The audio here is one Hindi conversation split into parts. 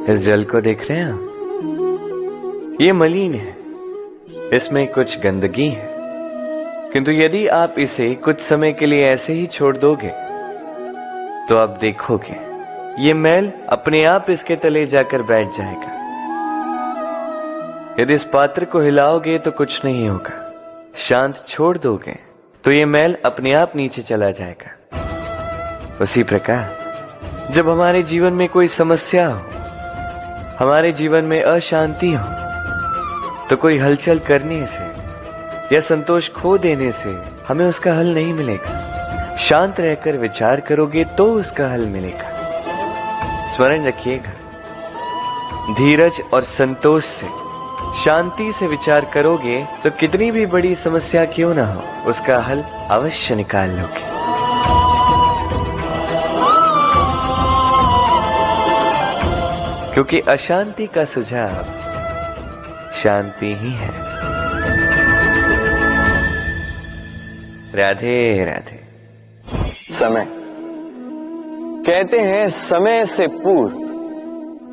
इस जल को देख रहे हैं आप? ये मलिन है, इसमें कुछ गंदगी है, किंतु यदि आप इसे कुछ समय के लिए ऐसे ही छोड़ दोगे तो आप देखोगे ये मैल अपने आप इसके तले जाकर बैठ जाएगा। यदि इस पात्र को हिलाओगे तो कुछ नहीं होगा, शांत छोड़ दोगे तो ये मैल अपने आप नीचे चला जाएगा। उसी प्रकार जब हमारे जीवन में कोई समस्या हो, हमारे जीवन में अशांति हो, तो कोई हलचल करने से या संतोष खो देने से हमें उसका हल नहीं मिलेगा। शांत रहकर विचार करोगे तो उसका हल मिलेगा। स्मरण रखिएगा, धीरज और संतोष से, शांति से विचार करोगे तो कितनी भी बड़ी समस्या क्यों ना हो, उसका हल अवश्य निकाल लोगे। क्योंकि अशांति का सुझाव शांति ही है। राधे राधे। समय, कहते हैं समय से पूर्व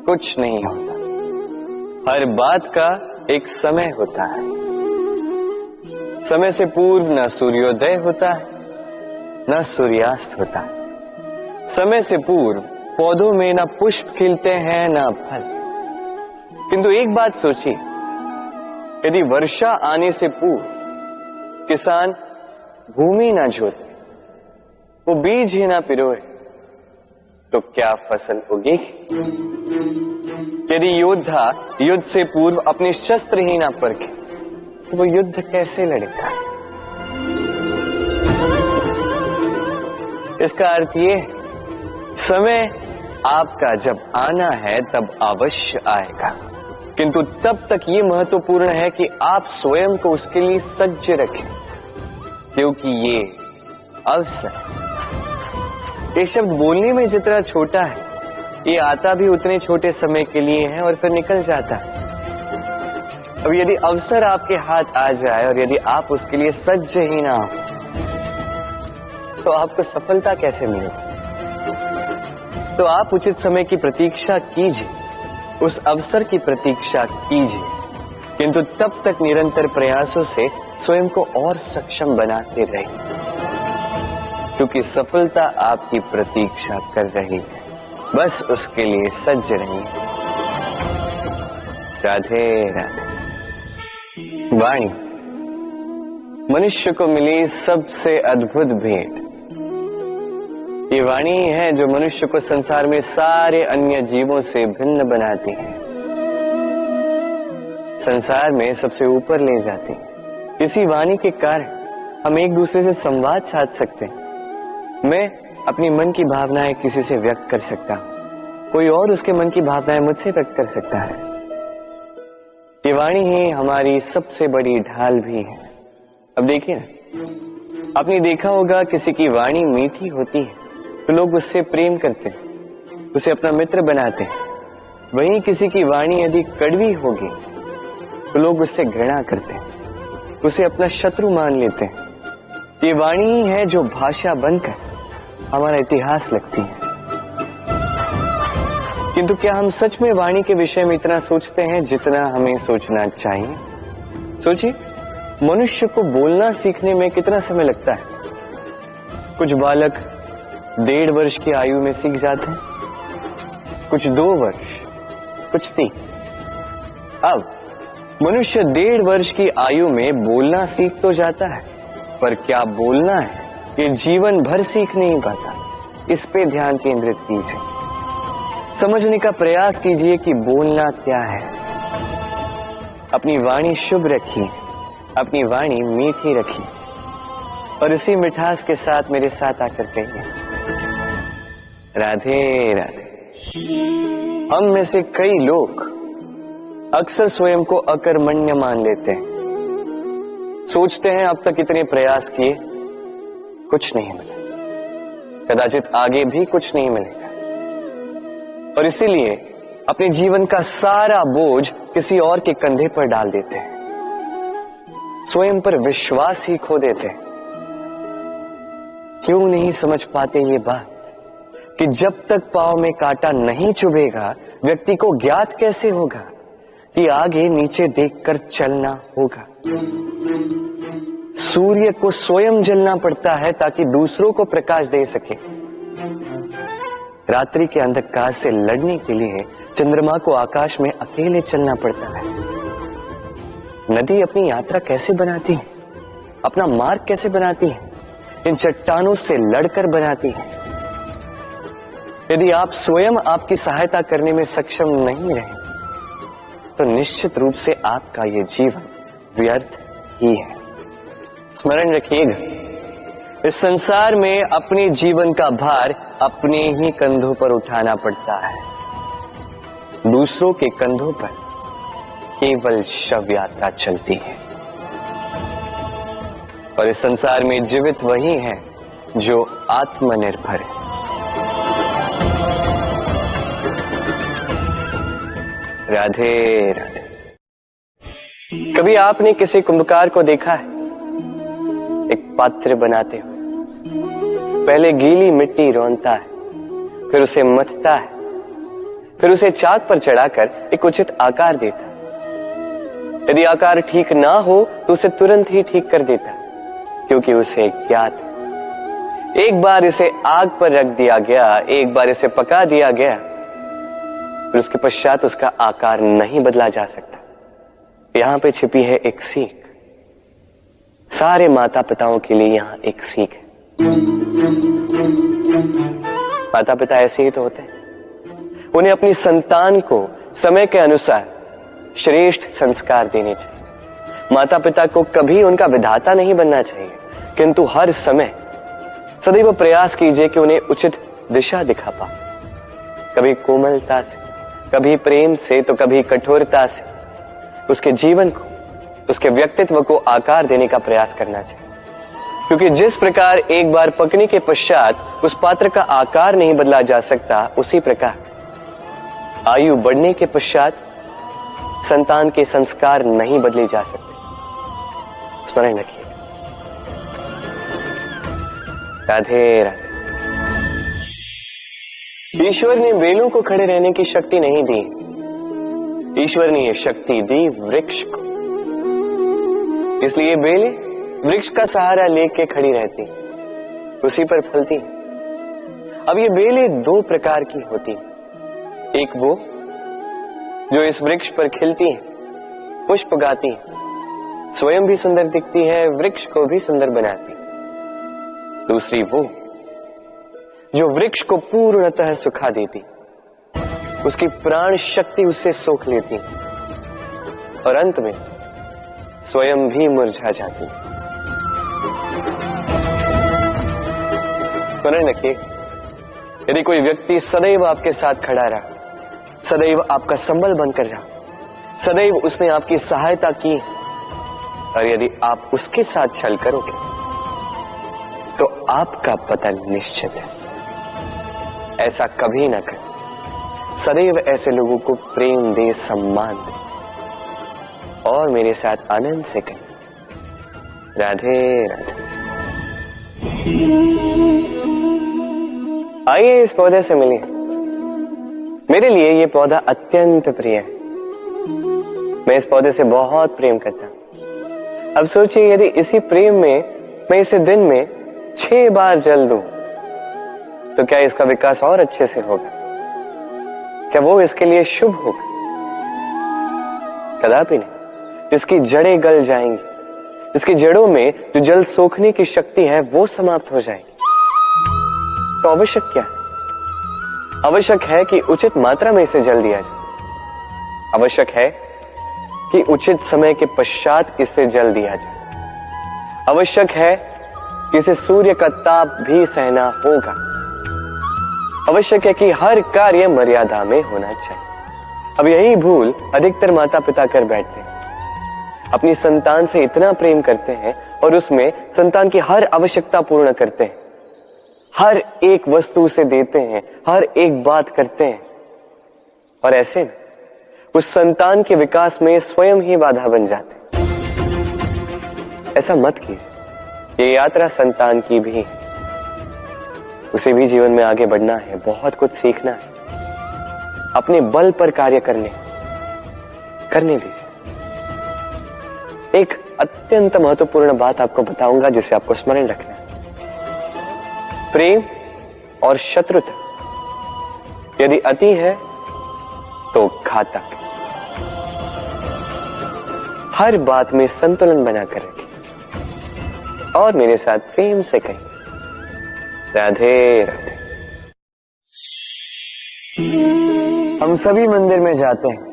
कुछ नहीं होता, हर बात का एक समय होता है। समय से पूर्व न सूर्योदय होता है, न सूर्यास्त होता है। समय से पूर्व पौधों में न पुष्प खिलते हैं न फल। किंतु एक बात सोचिए, यदि वर्षा आने से पूर्व किसान भूमि ना जोते, वो बीज ही ना पिरोए, तो क्या फसल उगेगी? यदि योद्धा युद्ध से पूर्व अपने शस्त्र ही ना परखे, तो वो युद्ध कैसे लड़ेगा? इसका अर्थ ये, समय आपका जब आना है तब अवश्य आएगा, किंतु तब तक ये महत्वपूर्ण है कि आप स्वयं को उसके लिए सज्ज रखें, क्योंकि ये अवसर, ये शब्द बोलने में जितना छोटा है, ये आता भी उतने छोटे समय के लिए है और फिर निकल जाता है। अब यदि अवसर आपके हाथ आ जाए और यदि आप उसके लिए सज्ज ही ना हो, तो आपको सफलता कैसे मिलेगी? तो आप उचित समय की प्रतीक्षा कीजिए, उस अवसर की प्रतीक्षा कीजिए, किंतु तब तक निरंतर प्रयासों से स्वयं को और सक्षम बनाते रहिए, क्योंकि सफलता आपकी प्रतीक्षा कर रही है। बस उसके लिए सज्ज रहिए। राधे राधे। वाणी मनुष्य को मिली सबसे अद्भुत भेंट। ये वाणी है जो मनुष्य को संसार में सारे अन्य जीवों से भिन्न बनाती है, संसार में सबसे ऊपर ले जाती है। इसी वाणी के कारण हम एक दूसरे से संवाद साध सकते हैं। मैं अपनी मन की भावनाएं किसी से व्यक्त कर सकता हूं, कोई और उसके मन की भावनाएं मुझसे व्यक्त कर सकता है। ये वाणी ही हमारी सबसे बड़ी ढाल भी है। अब देखिए ना, आपने देखा होगा किसी की वाणी मीठी होती है तो लोग उससे प्रेम करते हैं, उसे अपना मित्र बनाते हैं। वहीं किसी की वाणी यदि कड़वी होगी तो लोग उससे घृणा करते हैं, उसे अपना शत्रु मान लेते हैं। ये वाणी ही है जो भाषा बनकर हमारा इतिहास लिखती है। किंतु क्या हम सच में वाणी के विषय में इतना सोचते हैं जितना हमें सोचना चाहिए? सोचिए, मनुष्य को बोलना सीखने में कितना समय लगता है। कुछ बालक 1.5 वर्ष की आयु में सीख जाते हैं, कुछ 2 वर्ष, कुछ 3। अब मनुष्य 1.5 वर्ष की आयु में बोलना सीख तो जाता है, पर क्या बोलना है ये जीवन भर सीख नहीं पाता। इस पे ध्यान केंद्रित कीजिए, समझने का प्रयास कीजिए कि बोलना क्या है। अपनी वाणी शुभ रखिए, अपनी वाणी मीठी रखिए, और इसी मिठास के साथ मेरे साथ आकर कहिए, राधे राधे। हम में से कई लोग अक्सर स्वयं को अकर्मण्य मान लेते हैं, सोचते हैं अब तक इतने प्रयास किए, कुछ नहीं मिला, कदाचित आगे भी कुछ नहीं मिलेगा, और इसीलिए अपने जीवन का सारा बोझ किसी और के कंधे पर डाल देते हैं, स्वयं पर विश्वास ही खो देते हैं। क्यों नहीं समझ पाते ये बात? कि जब तक पांव में कांटा नहीं चुभेगा व्यक्ति को ज्ञात कैसे होगा कि आगे नीचे देखकर चलना होगा। सूर्य को स्वयं जलना पड़ता है ताकि दूसरों को प्रकाश दे सके। रात्रि के अंधकार से लड़ने के लिए चंद्रमा को आकाश में अकेले चलना पड़ता है। नदी अपनी यात्रा कैसे बनाती है, अपना मार्ग कैसे बनाती है, इन चट्टानों से लड़कर बनाती है। यदि आप स्वयं आपकी सहायता करने में सक्षम नहीं रहे तो निश्चित रूप से आपका यह जीवन व्यर्थ ही है। स्मरण रखिएगा, इस संसार में अपने जीवन का भार अपने ही कंधों पर उठाना पड़ता है। दूसरों के कंधों पर केवल शव यात्रा चलती है। और इस संसार में जीवित वही है जो आत्मनिर्भर है। राधे राधे। कभी आपने किसी कुंभकार को देखा है एक पात्र बनाते हुए? पहले गीली मिट्टी रौंदता है, फिर उसे मथता है, फिर उसे चाक पर चढ़ाकर एक उचित आकार देता है। यदि आकार ठीक ना हो तो उसे तुरंत ही ठीक कर देता है, क्योंकि उसे ज्ञात है एक बार इसे आग पर रख दिया गया, एक बार इसे पका दिया गया, फिर उसके पश्चात उसका आकार नहीं बदला जा सकता। यहां पे छिपी है एक सीख। सारे माता पिताओं के लिए यहां एक सीख है। माता पिता ऐसे ही तो होते हैं। उन्हें अपनी संतान को समय के अनुसार श्रेष्ठ संस्कार देने चाहिए। माता पिता को कभी उनका विधाता नहीं बनना चाहिए, किंतु हर समय सदैव प्रयास कीजिए कि उन्हें उचित दिशा दिखा पाए। कभी कोमलता से, कभी प्रेम से, तो कभी कठोरता से उसके जीवन को, उसके व्यक्तित्व को आकार देने का प्रयास करना चाहिए। क्योंकि जिस प्रकार एक बार पकने के पश्चात उस पात्र का आकार नहीं बदला जा सकता, उसी प्रकार आयु बढ़ने के पश्चात संतान के संस्कार नहीं बदले जा सकते। स्मरण रखिए। राधे राधे। ईश्वर ने बेलों को खड़े रहने की शक्ति नहीं दी, ईश्वर ने यह शक्ति दी वृक्ष को। इसलिए बेलें वृक्ष का सहारा लेके खड़ी रहती, उसी पर फलती। अब ये बेलें दो प्रकार की होती, एक वो जो इस वृक्ष पर खिलती हैं, पुष्प गाती हैं, स्वयं भी सुंदर दिखती है, वृक्ष को भी सुंदर बनाती। दूसरी वो जो वृक्ष को पूर्णतः सुखा देती, उसकी प्राण शक्ति उससे सोख लेती और अंत में स्वयं भी मुरझा जाती। स्मरण रखिए, यदि कोई व्यक्ति सदैव आपके साथ खड़ा रहा, सदैव आपका संबल बनकर रहा, सदैव उसने आपकी सहायता की, और यदि आप उसके साथ छल करोगे तो आपका पतन निश्चित है। ऐसा कभी ना करें। सदैव ऐसे लोगों को प्रेम दे, सम्मान दे, और मेरे साथ आनंद से कहें राधे राधे। आइए इस पौधे से मिलिए। मेरे लिए ये पौधा अत्यंत प्रिय है। मैं इस पौधे से बहुत प्रेम करता हूं। अब सोचिए, यदि इसी प्रेम में मैं इसे दिन में 6 बार जल दूं तो क्या इसका विकास और अच्छे से होगा? क्या वो इसके लिए शुभ होगा? कदापि नहीं। इसकी जड़ें गल जाएंगी, इसकी जड़ों में जो जल सोखने की शक्ति है वो समाप्त हो जाएगी। तो आवश्यक क्या है? आवश्यक है कि उचित मात्रा में इसे जल दिया जाए। आवश्यक है कि उचित समय के पश्चात इसे जल दिया जाए। आवश्यक है कि इसे सूर्य का ताप भी सहना होगा। आवश्यक है कि हर कार्य मर्यादा में होना चाहिए। अब यही भूल अधिकतर माता पिता कर बैठते हैं। अपनी संतान से इतना प्रेम करते हैं और उसमें संतान की हर आवश्यकता पूर्ण करते हैं, हर एक वस्तु उसे देते हैं, हर एक बात करते हैं, और ऐसे में उस संतान के विकास में स्वयं ही बाधा बन जाते हैं। ऐसा मत कीजिए। ये यात्रा संतान की भी है। उसे भी जीवन में आगे बढ़ना है, बहुत कुछ सीखना है, अपने बल पर कार्य करने दीजिए। एक अत्यंत महत्वपूर्ण बात आपको बताऊंगा जिसे आपको स्मरण रखना है। प्रेम और शत्रुता यदि अति है तो घातक है। हर बात में संतुलन बनाकर रखें और मेरे साथ प्रेम से कहें, राधे राधे। हम सभी मंदिर में जाते हैं,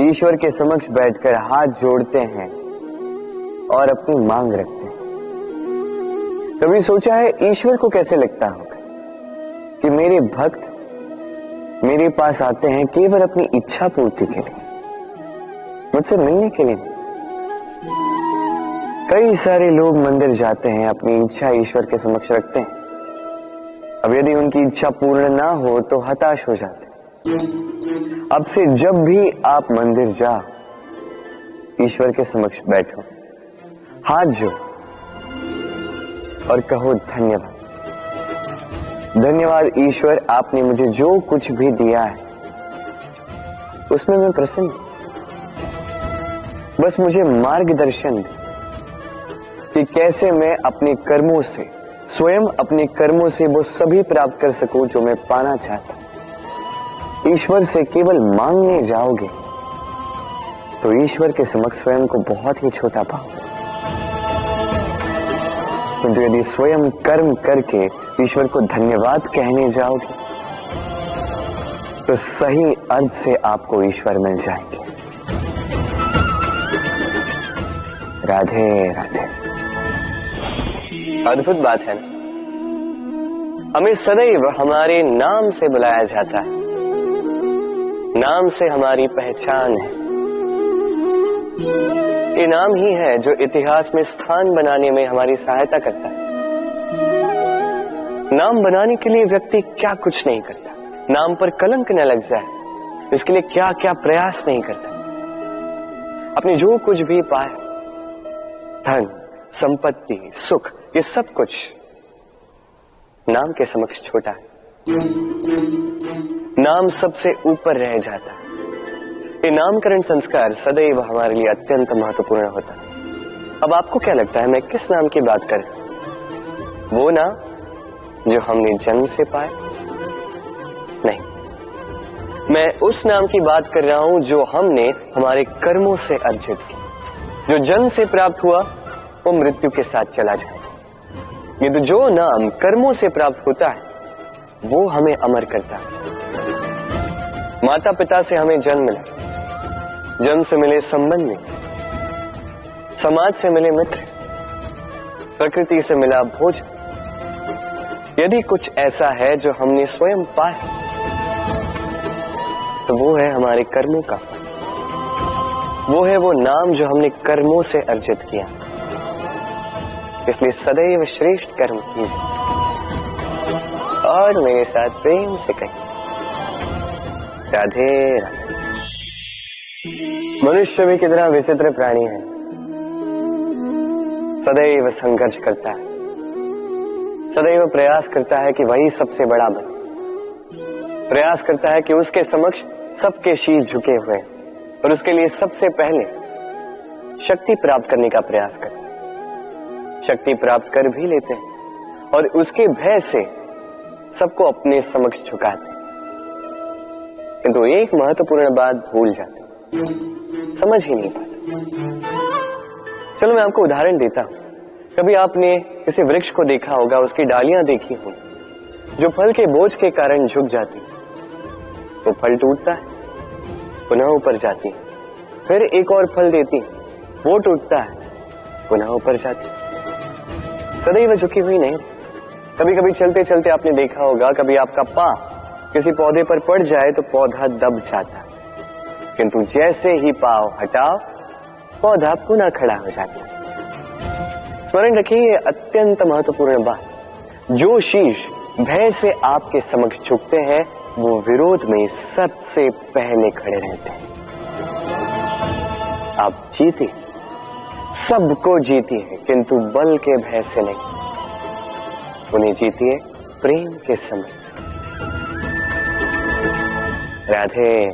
ईश्वर के समक्ष बैठकर हाथ जोड़ते हैं और अपनी मांग रखते हैं। कभी सोचा है ईश्वर को कैसे लगता होगा कि मेरे भक्त मेरे पास आते हैं केवल अपनी इच्छा पूर्ति के लिए, मुझसे मिलने के लिए। कई सारे लोग मंदिर जाते हैं, अपनी इच्छा ईश्वर के समक्ष रखते हैं। अब यदि उनकी इच्छा पूर्ण ना हो तो हताश हो जाते हैं। अब से जब भी आप मंदिर जाओ, ईश्वर के समक्ष बैठो, हाथ जोड़ो और कहो धन्यवाद। धन्यवाद ईश्वर, आपने मुझे जो कुछ भी दिया है उसमें मैं प्रसन्न हूं। बस मुझे मार्गदर्शन दे कि कैसे मैं अपने कर्मों से, स्वयं अपने कर्मों से वो सभी प्राप्त कर सकूं जो मैं पाना चाहता हूं। ईश्वर से केवल मांगने जाओगे तो ईश्वर के समक्ष स्वयं को बहुत ही छोटा पाओगे, किंतु यदि स्वयं कर्म करके ईश्वर को धन्यवाद कहने जाओगे तो सही अर्थ से आपको ईश्वर मिल जाएंगे। राधे राधे। अद्भुत बात है ना, हमें सदैव हमारे नाम से बुलाया जाता है, नाम से हमारी पहचान है। ये नाम ही है जो इतिहास में स्थान बनाने में हमारी सहायता करता है। नाम बनाने के लिए व्यक्ति क्या कुछ नहीं करता, नाम पर कलंक न लग जाए इसके लिए क्या क्या प्रयास नहीं करता। अपने जो कुछ भी पाया, धन, संपत्ति, सुख, ये सब कुछ नाम के समक्ष छोटा है। नाम सबसे ऊपर रह जाता है। ये नामकरण संस्कार सदैव हमारे लिए अत्यंत महत्वपूर्ण होता है। अब आपको क्या लगता है मैं किस नाम की बात कर रहा हूं? वो नाम जो हमने जन्म से पाया? नहीं, मैं उस नाम की बात कर रहा हूं जो हमने हमारे कर्मों से अर्जित किया। जो जन्म से प्राप्त हुआ वो मृत्यु के साथ चला जाए, किंतु जो नाम कर्मों से प्राप्त होता है वो हमें अमर करता है। माता पिता से हमें जन्म मिला, जन्म से मिले संबंध में, समाज से मिले मित्र, प्रकृति से मिला भोजन। यदि कुछ ऐसा है जो हमने स्वयं पाया तो वो है हमारे कर्मों का फल। वो है वो नाम जो हमने कर्मों से अर्जित किया। इसलिए सदैव श्रेष्ठ कर्म कीजिए और मेरे साथ प्रेम से कहिए, राधे राधे। मनुष्य भी कितना विचित्र प्राणी है, सदैव संघर्ष करता है, सदैव प्रयास करता है कि वही सबसे बड़ा बने, प्रयास करता है कि उसके समक्ष सबके शीश झुके हुए और उसके लिए सबसे पहले शक्ति प्राप्त करने का प्रयास करता है। शक्ति प्राप्त कर भी लेते हैं और उसके भय से सबको अपने समक्ष झुकाते हैं, किंतु एक महत्वपूर्ण बात भूल जाते, समझ ही नहीं पाते। चलो मैं आपको उदाहरण देता हूं। कभी आपने किसी वृक्ष को देखा होगा, उसकी डालियां देखी होंगी जो फल के बोझ के कारण झुक जाती, वो फल टूटता है, पुनः ऊपर जाती है, फिर एक और फल देती, वो टूटता है, पुनः ऊपर जाती, सदैव झुकी हुई नहीं। कभी कभी चलते चलते आपने देखा होगा, कभी आपका पांव किसी पौधे पर पड़ जाए तो पौधा दब जाता है, किंतु जैसे ही पांव हटाओ पौधा पुनः खड़ा हो जाता है। स्मरण रखिए, ये अत्यंत महत्वपूर्ण बात। जो शीश भय से आपके समक्ष झुकते हैं वो विरोध में सबसे पहले खड़े रहते हैं। आप जीते, सबको जीती है, किंतु बल के भय से नहीं। उन्हें जीतिए तो प्रेम के समय। राधे,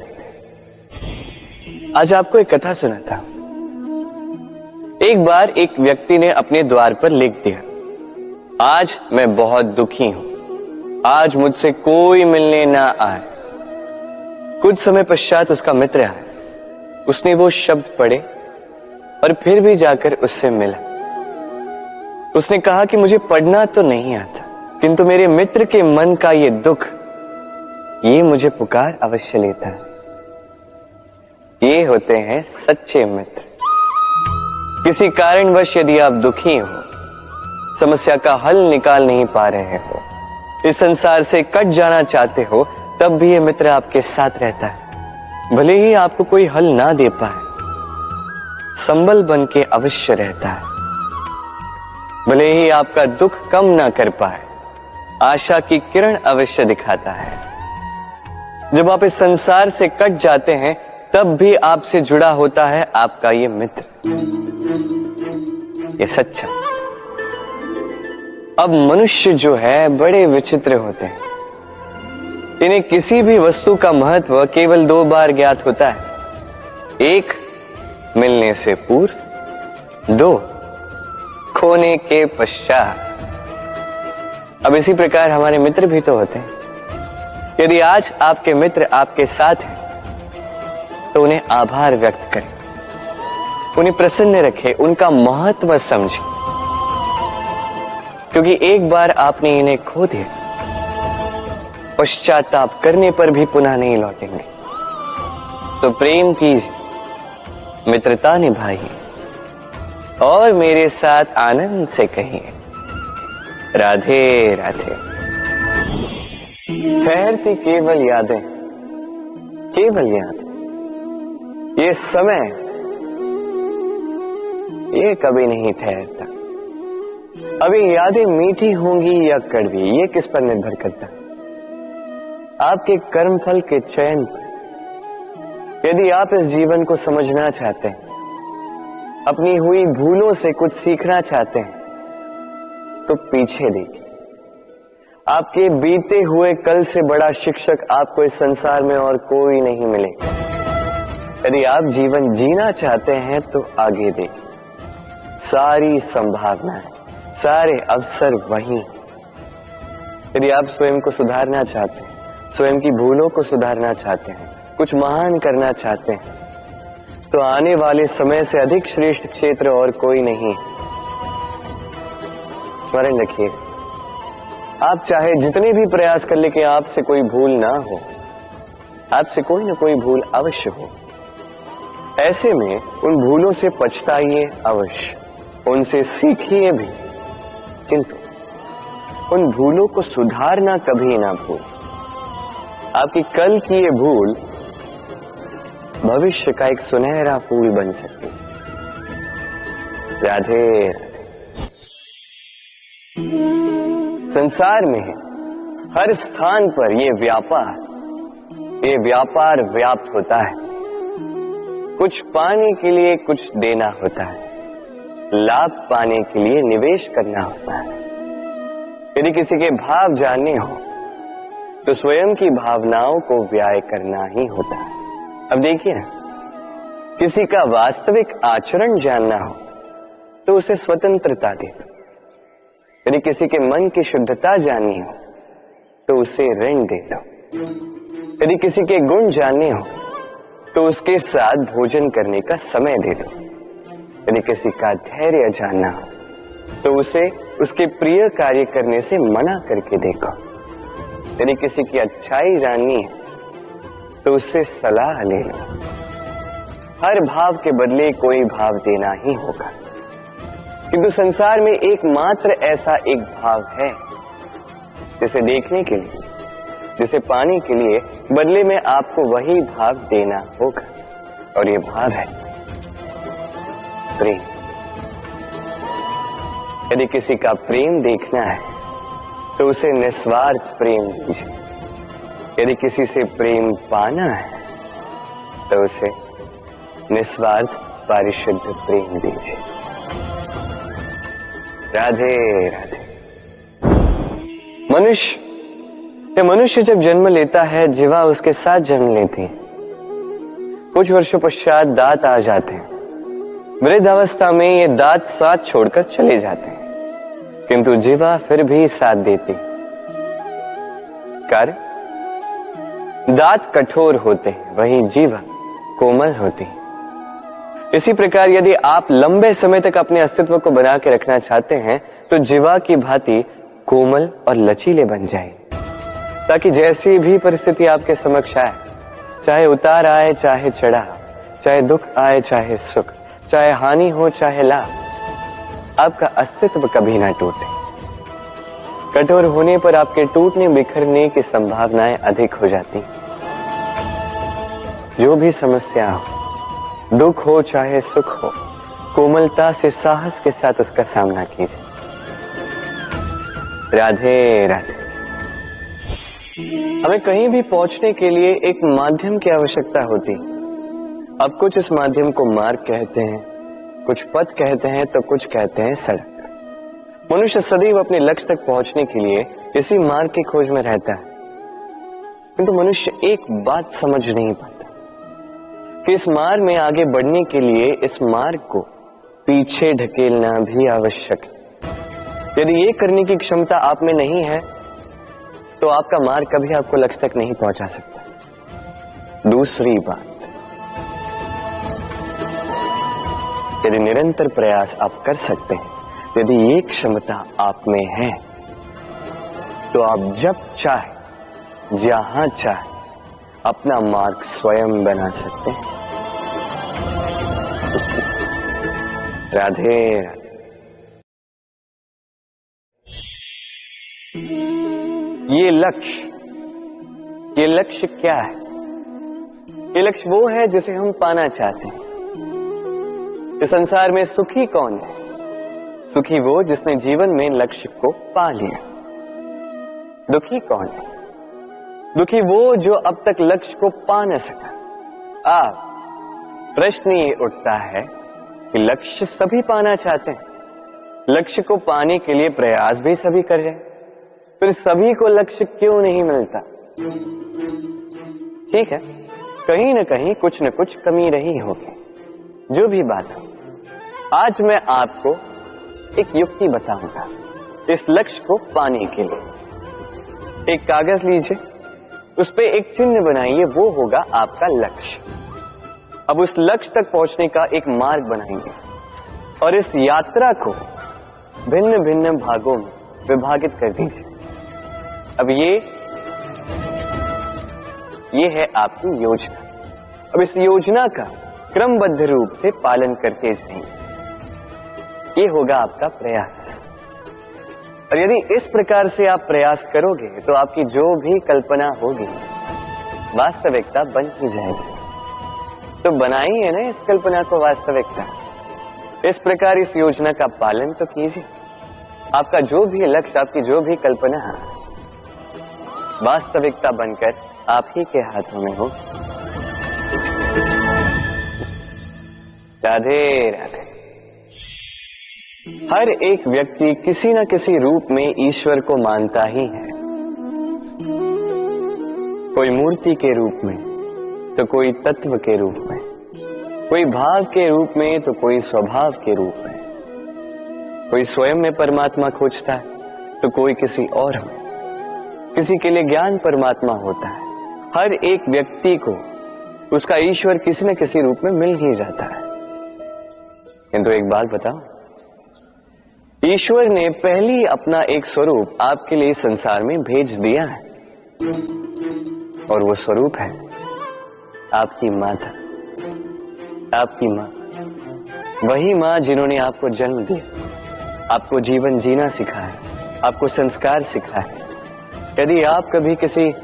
आज आपको एक कथा सुनाता हूं। एक बार एक व्यक्ति ने अपने द्वार पर लिख दिया, आज मैं बहुत दुखी हूं, आज मुझसे कोई मिलने ना आए। कुछ समय पश्चात उसका मित्र आया, उसने वो शब्द पढ़े और फिर भी जाकर उससे मिला। उसने कहा कि मुझे पढ़ना तो नहीं आता, किंतु मेरे मित्र के मन का ये दुख, ये मुझे पुकार अवश्य लेता है। ये होते हैं सच्चे मित्र। किसी कारणवश यदि आप दुखी हो, समस्या का हल निकाल नहीं पा रहे हो, इस संसार से कट जाना चाहते हो, तब भी ये मित्र आपके साथ रहता है। भले ही आपको कोई हल ना दे पाए, संबल बन के अवश्य रहता है। भले ही आपका दुख कम ना कर पाए, आशा की किरण अवश्य दिखाता है। जब आप इस संसार से कट जाते हैं, तब भी आपसे जुड़ा होता है आपका ये मित्र, ये सच्चा। अब मनुष्य जो है बड़े विचित्र होते हैं। इन्हें किसी भी वस्तु का महत्व केवल 2 बार ज्ञात होता है, 1 मिलने से पूर्व, 2 खोने के पश्चात। अब इसी प्रकार हमारे मित्र भी तो होते हैं। यदि आज आपके मित्र आपके साथ हैं, तो उन्हें आभार व्यक्त करें, उन्हें प्रसन्न रखें, उनका महत्व समझें, क्योंकि एक बार आपने इन्हें खो दिया, पश्चाताप करने पर भी पुनः नहीं लौटेंगे। तो प्रेम कीजिए, मित्रता निभाइए और मेरे साथ आनंद से कहिए, राधे राधे। ठहरती केवल यादें, केवल यादें। ये समय, ये कभी नहीं ठहरता। अभी यादें मीठी होंगी या कड़वी, ये किस पर निर्भर करता है? आपके कर्मफल के चयन पर। यदि आप इस जीवन को समझना चाहते हैं, अपनी हुई भूलों से कुछ सीखना चाहते हैं, तो पीछे देखिए। आपके बीते हुए कल से बड़ा शिक्षक आपको इस संसार में और कोई नहीं मिलेगा। यदि आप जीवन जीना चाहते हैं, तो आगे देखिए। सारी संभावनाएं, सारे अवसर वहीं। यदि आप स्वयं को सुधारना चाहते हैं, स्वयं की भूलों को सुधारना चाहते हैं, कुछ महान करना चाहते हैं, तो आने वाले समय से अधिक श्रेष्ठ क्षेत्र और कोई नहीं। स्मरण रखिए, आप चाहे जितने भी प्रयास कर ले कि आपसे कोई भूल ना हो, आपसे कोई ना कोई भूल अवश्य हो। ऐसे में उन भूलों से पछताइए अवश्य, उनसे सीखिए भी, किंतु उन भूलों को सुधारना कभी ना भूल। आपकी कल की ये भूल भविष्य का एक सुनहरा फूल बन सकती है। राधे। संसार में हर स्थान पर ये व्यापार व्याप्त होता है। कुछ पाने के लिए कुछ देना होता है, लाभ पाने के लिए निवेश करना होता है। यदि किसी के भाव जानने हो, तो स्वयं की भावनाओं को व्याय करना ही होता है। अब देखिए ना, किसी का वास्तविक आचरण जानना हो, तो उसे स्वतंत्रता दे दो। यदि किसी के मन की शुद्धता जाननी हो, तो उसे ऋण दे दो। यदि किसी के गुण जानने हो, तो उसके साथ भोजन करने का समय दे दो। यदि किसी का धैर्य जानना हो, तो उसे उसके प्रिय कार्य करने से मना करके देखो। यदि किसी की अच्छाई जाननी है, तो उससे सलाह ले लो। हर भाव के बदले कोई भाव देना ही होगा, किंतु संसार में एकमात्र ऐसा एक भाव है, जिसे देखने के लिए, जिसे पाने के लिए बदले में आपको वही भाव देना होगा, और ये भाव है प्रेम। यदि किसी का प्रेम देखना है, तो उसे निस्वार्थ प्रेम दीजिए। यदि किसी से प्रेम पाना है, तो उसे निस्वार्थ पारिशुद्ध प्रेम दीजिए। राधे राधे। मनुष्य जब जन्म लेता है, जीवा उसके साथ जन्म लेती है। कुछ वर्षों पश्चात दांत आ जाते हैं। वृद्धावस्था में ये दांत साथ छोड़कर चले जाते हैं, किंतु जीवा फिर भी साथ देती। कारण दांत कठोर होते हैं, वहीं जीवा कोमल होती है। इसी प्रकार यदि आप लंबे समय तक अपने अस्तित्व को बना के रखना चाहते हैं तो जीवा की भांति कोमल और लचीले बन जाए, ताकि जैसी भी परिस्थिति आपके समक्ष आए, चाहे उतार आए चाहे चढ़ाव, चाहे दुख आए चाहे सुख, चाहे हानि हो चाहे लाभ, आपका अस्तित्व कभी ना टूटे। कठोर होने पर आपके टूटने बिखरने की संभावनाएं अधिक हो जाती। जो भी समस्या हो, दुख हो चाहे सुख हो, कोमलता से साहस के साथ उसका सामना कीजिए। राधे राधे। हमें कहीं भी पहुंचने के लिए एक माध्यम की आवश्यकता होती। अब कुछ इस माध्यम को मार्ग कहते हैं, कुछ पथ कहते हैं, तो कुछ कहते हैं सड़क। मनुष्य सदैव अपने लक्ष्य तक पहुंचने के लिए इसी मार्ग की खोज में रहता है, किंतु मनुष्य एक बात समझ नहीं पाता कि इस मार्ग में आगे बढ़ने के लिए इस मार्ग को पीछे ढकेलना भी आवश्यक है। यदि ये करने की क्षमता आप में नहीं है तो आपका मार्ग कभी आपको लक्ष्य तक नहीं पहुंचा सकता। दूसरी बात, यदि निरंतर प्रयास आप कर सकते हैं, यदि ये क्षमता आप में है, तो आप जब चाहे जहां चाहे अपना मार्ग स्वयं बना सकते हैं। राधे राधे। ये लक्ष्य क्या है? ये लक्ष्य वो है जिसे हम पाना चाहते हैं। इस संसार में सुखी कौन है? सुखी वो जिसने जीवन में लक्ष्य को पा लिया। दुखी कौन है? दुखी वो जो अब तक लक्ष्य को पा न सका। प्रश्न ये उठता है कि लक्ष्य सभी पाना चाहते हैं, लक्ष्य को पाने के लिए प्रयास भी सभी कर रहे हैं, फिर सभी को लक्ष्य क्यों नहीं मिलता? ठीक है, कहीं न कहीं कुछ न कुछ कमी रही होगी। जो भी बात हो, आज मैं आपको एक युक्ति बताऊंगा इस लक्ष्य को पाने के लिए। एक कागज लीजिए, उस पे एक चिन्ह बनाइए, वो होगा आपका लक्ष्य। अब उस लक्ष्य तक पहुंचने का एक मार्ग बनाएंगे और इस यात्रा को भिन्न भिन्न भागों में विभाजित कर दीजिए। अब ये है आपकी योजना। अब इस योजना का क्रमबद्ध रूप से पालन करते जाएंगे। ये होगा आपका प्रयास। और यदि इस प्रकार से आप प्रयास करोगे तो आपकी जो भी कल्पना होगी वास्तविकता बन ही जाएगी। तो बनाइए ना इस कल्पना को वास्तविकता। इस प्रकार इस योजना का पालन तो कीजिए। आपका जो भी लक्ष्य, आपकी जो भी कल्पना वास्तविकता बनकर आप ही के हाथों में हो। राधे राधे। हर एक व्यक्ति किसी न किसी रूप में ईश्वर को मानता ही है। कोई मूर्ति के रूप में, तो कोई तत्व के रूप में, कोई भाव के रूप में, तो कोई स्वभाव के रूप में। कोई स्वयं में परमात्मा खोजता है तो कोई किसी और में। किसी के लिए ज्ञान परमात्मा होता है। हर एक व्यक्ति को उसका ईश्वर किसी न किसी रूप में मिल ही जाता है। किंतु एक बात बताओ, ईश्वर ने पहली अपना एक स्वरूप आपके लिए संसार में भेज दिया है, और वो स्वरूप है आपकी माता, आपकी मां। वही मां जिन्होंने आपको जन्म दिया, आपको जीवन जीना सिखाया, आपको संस्कार सिखाया। यदि आप कभी किसी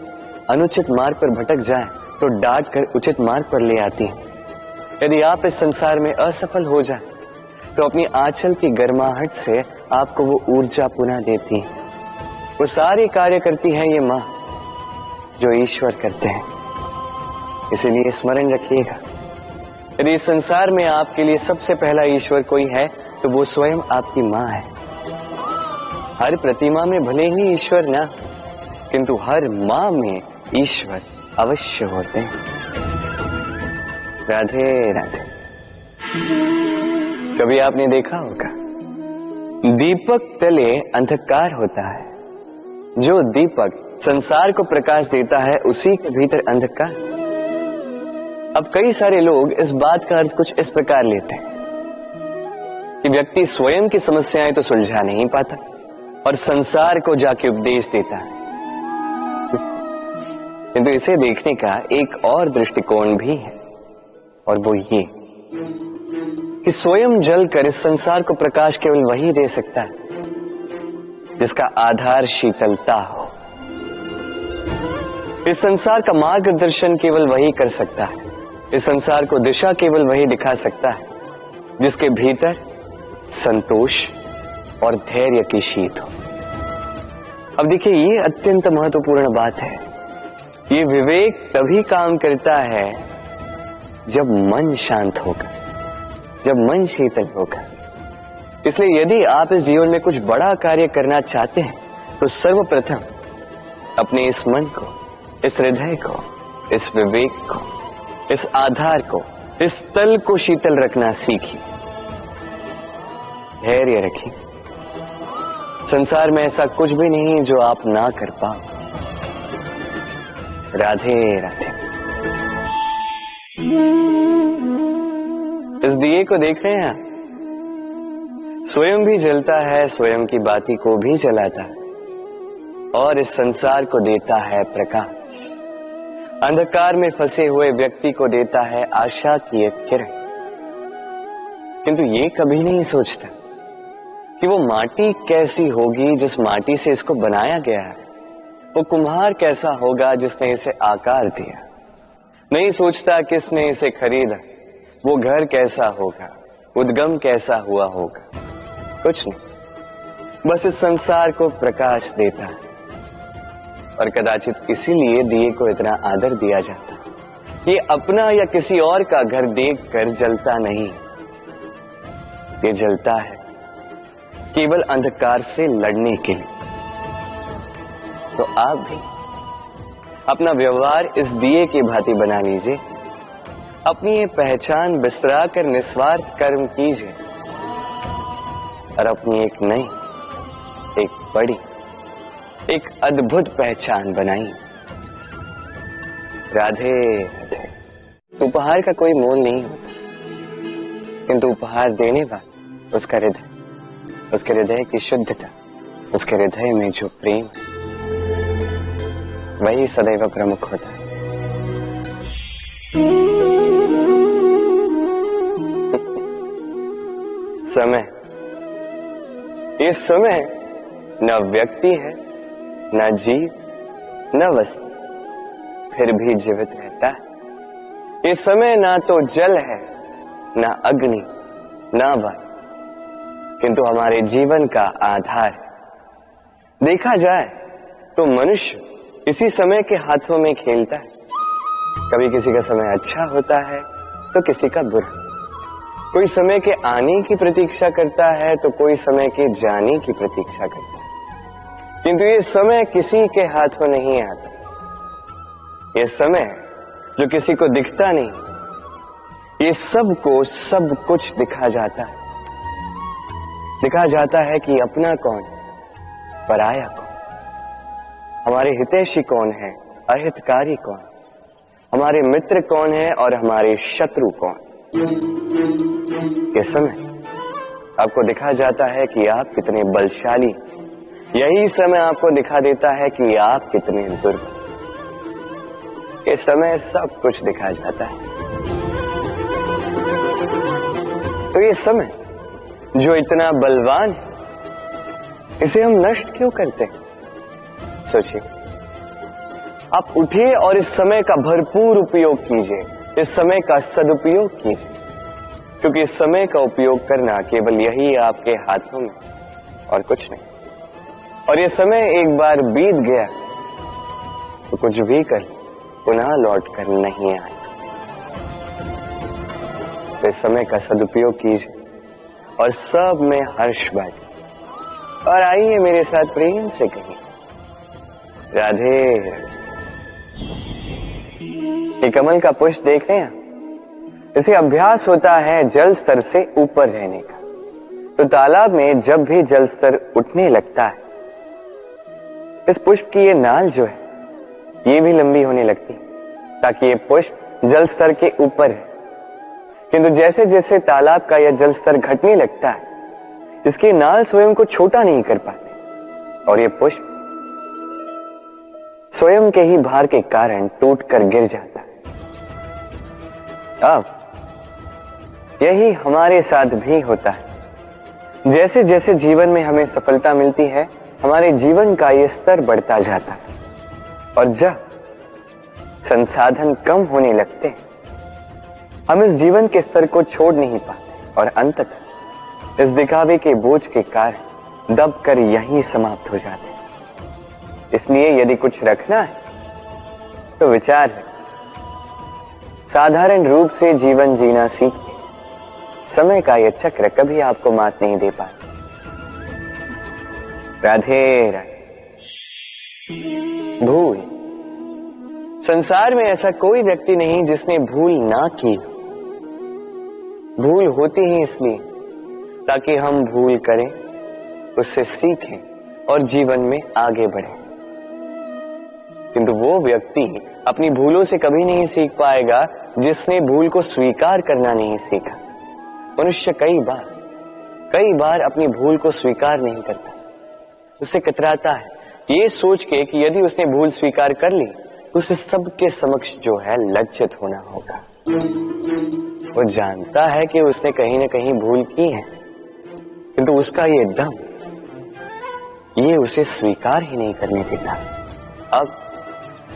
अनुचित मार्ग पर भटक जाएं तो डांट कर उचित मार्ग पर ले आती हैं। यदि आप इस संसार में असफल हो जाएं तो अपनी आंचल की गर्माहट से आपको वो ऊर्जा पुनः देती है। वो सारी कार्य करती है ये मां जो ईश्वर करते हैं। इसीलिए स्मरण रखिएगा, यदि इस संसार में आपके लिए सबसे पहला ईश्वर कोई है तो वो स्वयं आपकी मां है। हर प्रतिमा में भले ही ईश्वर ना, किंतु हर मां में ईश्वर अवश्य होते हैं। राधे राधे। कभी आपने देखा होगा, दीपक तले अंधकार होता है, जो दीपक संसार को प्रकाश देता है उसी के भीतर अंधकार। अब कई सारे लोग इस बात का अर्थ कुछ इस प्रकार लेते हैं कि व्यक्ति स्वयं की समस्याएं तो सुलझा नहीं पाता और संसार को जाके उपदेश देता है, किंतु इसे देखने का एक और दृष्टिकोण भी है, और वो ये कि स्वयं जलकर इस संसार को प्रकाश केवल वही दे सकता है जिसका आधार शीतलता हो। इस संसार का मार्गदर्शन केवल वही कर सकता है, इस संसार को दिशा केवल वही दिखा सकता है जिसके भीतर संतोष और धैर्य की शीत हो। अब देखिए, ये अत्यंत महत्वपूर्ण बात है। ये विवेक तभी काम करता है जब मन शांत होगा, जब मन शीतल होगा। इसलिए यदि आप इस जीवन में कुछ बड़ा कार्य करना चाहते हैं तो सर्वप्रथम अपने इस मन को, इस हृदय को, इस विवेक को, इस आधार को, इस तल को शीतल रखना सीखिए। धैर्य रखिए। संसार में ऐसा कुछ भी नहीं जो आप ना कर पाओ। राधे राधे। इस दिए को देख रहे हैं आप? स्वयं भी जलता है, स्वयं की बाती को भी जलाता है और इस संसार को देता है प्रकाश। अंधकार में फंसे हुए व्यक्ति को देता है आशा की एक किरण। किंतु ये कभी नहीं सोचता कि वो माटी कैसी होगी जिस माटी से इसको बनाया गया है, वो कुम्हार कैसा होगा जिसने इसे आकार दिया। नहीं सोचता किसने इसे खरीदा, वो घर कैसा होगा, उद्गम कैसा हुआ होगा, कुछ नहीं। बस इस संसार को प्रकाश देता है और कदाचित इसीलिए दिए को इतना आदर दिया जाता है। ये अपना या किसी और का घर देखकर जलता नहीं, ये जलता है केवल अंधकार से लड़ने के लिए। तो आप भी अपना व्यवहार इस दिए की भांति बना लीजिए, अपनी ये पहचान बिसरा कर निस्वार्थ कर्म कीजिए और अपनी एक नई, एक बड़ी, एक अद्भुत पहचान बनाइए। राधे राधे। उपहार का कोई मोल नहीं होता, किंतु उपहार देने वाला उसका हृदय, उसके हृदय की शुद्धता, उसके हृदय में जो प्रेम, वही सदैव प्रमुख होता है। समय, ये समय न व्यक्ति है, न जीव, न वस्तु, फिर भी जीवित रहता है। ये समय ना तो जल है, ना अग्नि, ना वायु, किंतु हमारे जीवन का आधार है। देखा जाए तो मनुष्य इसी समय के हाथों में खेलता है। कभी किसी का समय अच्छा होता है तो किसी का बुरा। कोई समय के आने की प्रतीक्षा करता है तो कोई समय के जाने की प्रतीक्षा करता है, किंतु ये समय किसी के हाथों नहीं आता। ये समय जो किसी को दिखता नहीं, ये सबको सब कुछ दिखा जाता है। दिखा जाता है कि अपना कौन, पराया कौन, हमारे हितैषी कौन है, अहितकारी कौन, हमारे मित्र कौन है और हमारे शत्रु कौन। ये समय आपको दिखा जाता है कि आप कितने बलशाली, यही समय आपको दिखा देता है कि आप कितने दुर्बल। ये समय सब कुछ दिखा जाता है। तो ये समय जो इतना बलवान है, इसे हम नष्ट क्यों करते हैं? सोचिए, आप उठिए और इस समय का भरपूर उपयोग कीजिए, इस समय का सदुपयोग कीजिए, क्योंकि इस समय का उपयोग करना केवल यही आपके हाथों में और कुछ नहीं। और ये समय एक बार बीत गया तो कुछ भी कर पुनः लौट कर नहीं आएगा। तो इस समय का सदुपयोग कीजिए और सब में हर्ष बांटिए, और आइए मेरे साथ प्रेम से कहिए राधे राधे। ये कमल का पुष्प देख रहे हैं, इसे अभ्यास होता है जल स्तर से ऊपर रहने का। तो तालाब में जब भी जल स्तर उठने लगता है, इस पुष्प की ये नाल जो है ये भी लंबी होने लगती है ताकि ये पुष्प जल स्तर के ऊपर है। किंतु जैसे जैसे तालाब का यह जल स्तर घटने लगता है, इसकी नाल स्वयं को छोटा नहीं कर पाती और ये पुष्प स्वयं के ही भार के कारण टूटकर गिर जाता है। अब यही हमारे साथ भी होता है। जैसे जैसे जीवन में हमें सफलता मिलती है, हमारे जीवन का ये स्तर बढ़ता जाता है और जब संसाधन कम होने लगते हैं, हम इस जीवन के स्तर को छोड़ नहीं पाते और अंततः इस दिखावे के बोझ के कारण दबकर यहीं समाप्त हो जाते हैं। इसलिए यदि कुछ रखना है तो विचार है, साधारण रूप से जीवन जीना सीखिए। समय का यह चक्र कभी आपको मात नहीं दे पाता। राधे राधे। भूल। संसार में ऐसा कोई व्यक्ति नहीं जिसने भूल ना की। भूल होती ही इसलिए ताकि हम भूल करें, उससे सीखें और जीवन में आगे बढ़ें। किंतु वो व्यक्ति अपनी भूलों से कभी नहीं सीख पाएगा जिसने भूल को स्वीकार करना नहीं सीखा। मनुष्य कई बार अपनी भूल को स्वीकार नहीं करता, उससे कतराता है ये सोच के कि यदि उसने भूल स्वीकार कर ली तो उसे सबके समक्ष जो है लज्जित होना होगा। वो जानता है कि उसने कहीं ना कहीं भूल की है, किंतु उसका ये दम ये उसे स्वीकार ही नहीं करने देता। अब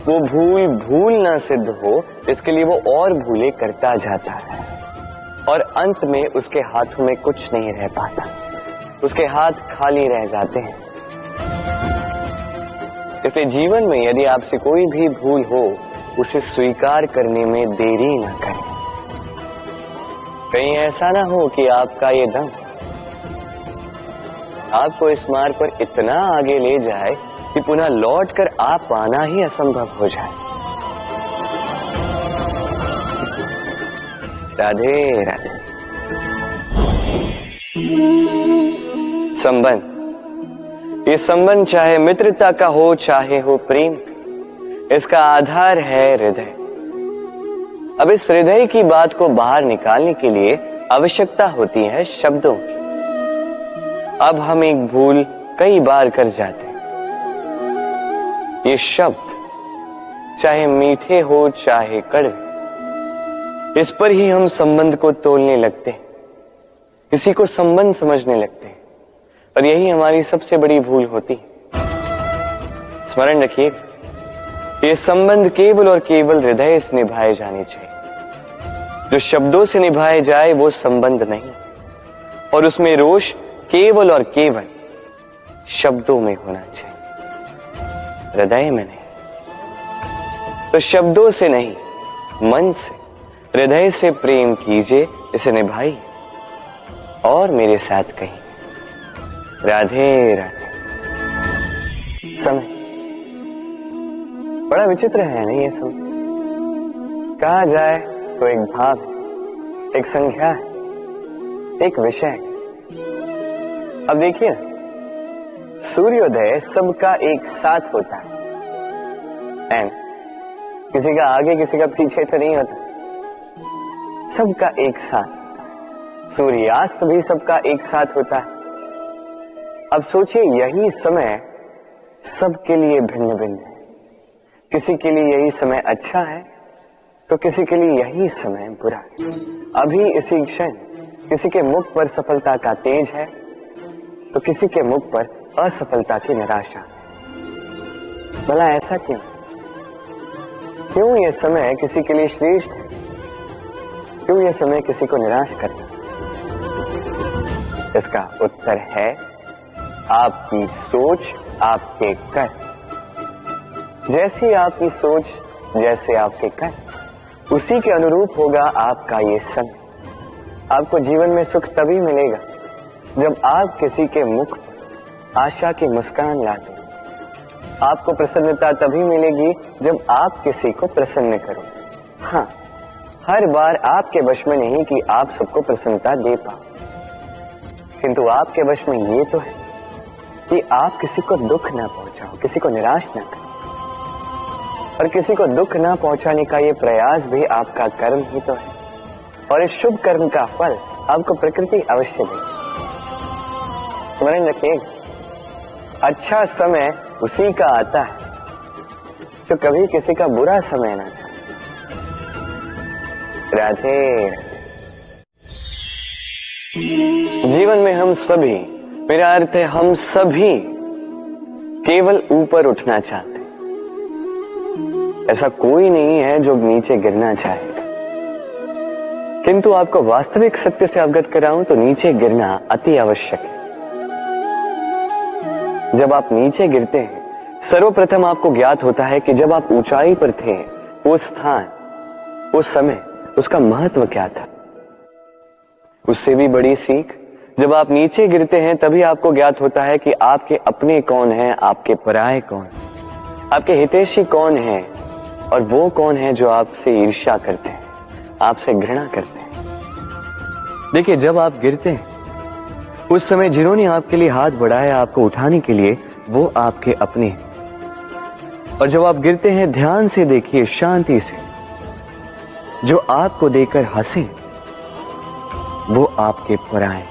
वो भूल ना सिद्ध हो, इसके लिए वो और भूलें करता जाता है और अंत में उसके हाथों में कुछ नहीं रह पाता, उसके हाथ खाली रह जाते हैं। इसलिए जीवन में यदि आपसे कोई भी भूल हो, उसे स्वीकार करने में देरी ना करें। कहीं ऐसा ना हो कि आपका ये दम आपको इस मार्ग पर इतना आगे ले जाए कि पुनः लौटकर आप पाना ही असंभव हो जाए। राधे राधे। संबंध। ये संबंध चाहे मित्रता का हो चाहे हो प्रेम, इसका आधार है हृदय। अब इस हृदय की बात को बाहर निकालने के लिए आवश्यकता होती है शब्दों की। अब हम एक भूल कई बार कर जाते हैं। ये शब्द चाहे मीठे हो चाहे कड़वे, इस पर ही हम संबंध को तोलने लगते हैं, किसी को संबंध समझने लगते हैं और यही हमारी सबसे बड़ी भूल होती है। स्मरण रखिएगा, ये संबंध केवल और केवल हृदय से निभाए जाने चाहिए। जो शब्दों से निभाए जाए वो संबंध नहीं, और उसमें रोष केवल और केवल शब्दों में होना चाहिए, हृदय में नहीं। तो शब्दों से नहीं, मन से, हृदय से प्रेम कीजिए, इसे निभाइए और मेरे साथ कहिए राधे राधे। समय बड़ा विचित्र है नहीं ये समय। कहा जाए तो एक भाव है, एक संख्या है, एक विषय है। अब देखिए ना, सूर्योदय सबका एक साथ होता है एंड किसी का आगे किसी का पीछे तो नहीं होता, सबका एक साथ। सूर्यास्त भी सबका एक साथ होता है। अब सोचिए, यही समय सबके लिए भिन्न भिन्न है। किसी के लिए यही समय अच्छा है तो किसी के लिए यही समय बुरा है। अभी इसी क्षण किसी के मुख पर सफलता का तेज है तो किसी के मुख पर असफलता की निराशा है। भला ऐसा क्यों? क्यों यह समय किसी के लिए श्रेष्ठ है, क्यों यह समय किसी को निराश करता? इसका उत्तर है आपकी सोच, आपके कर्म। जैसी आपकी सोच, जैसे आपके कर्म, उसी के अनुरूप होगा आपका ये समय। आपको जीवन में सुख तभी मिलेगा जब आप किसी के मुख पर आशा की मुस्कान ला दो। आपको प्रसन्नता तभी मिलेगी जब आप किसी को प्रसन्न करो। हाँ, हर बार आपके वश में नहीं कि आप सबको प्रसन्नता दे पाओ, किंतु आपके वश में ये तो है कि आप किसी को दुख ना पहुंचाओ, किसी को निराश ना करो। और किसी को दुख ना पहुंचाने का ये प्रयास भी आपका कर्म ही तो है, और इस शुभ कर्म का फल आपको प्रकृति अवश्य देगी। स्मरण रखिए, अच्छा समय उसी का आता है जो कभी किसी का बुरा समय ना चाहे। राधे। जीवन में हम सभी, मेरा अर्थ है हम सभी, केवल ऊपर उठना चाहते हैं। ऐसा कोई नहीं है जो नीचे गिरना चाहेगा, किंतु आपको वास्तविक सत्य से अवगत कराऊं तो नीचे गिरना अति आवश्यक है। जब आप नीचे गिरते हैं, सर्वप्रथम आपको ज्ञात होता है कि जब आप ऊंचाई पर थे, वो स्थान, उस समय, उसका महत्व क्या था। उससे भी बड़ी सीख, जब आप नीचे गिरते हैं तभी आपको ज्ञात होता है कि आपके अपने कौन हैं, आपके पराये कौन, आपके हितैषी कौन हैं, और वो कौन है जो आपसे ईर्ष्या करते हैं, आपसे घृणा करते हैं। देखिए, जब आप गिरते हैं उस समय जिन्होंने आपके लिए हाथ बढ़ाया आपको उठाने के लिए, वो आपके अपने हैं। और जब आप गिरते हैं, ध्यान से देखिए, शांति से, जो आपको देकर हंसे वो आपके पराये।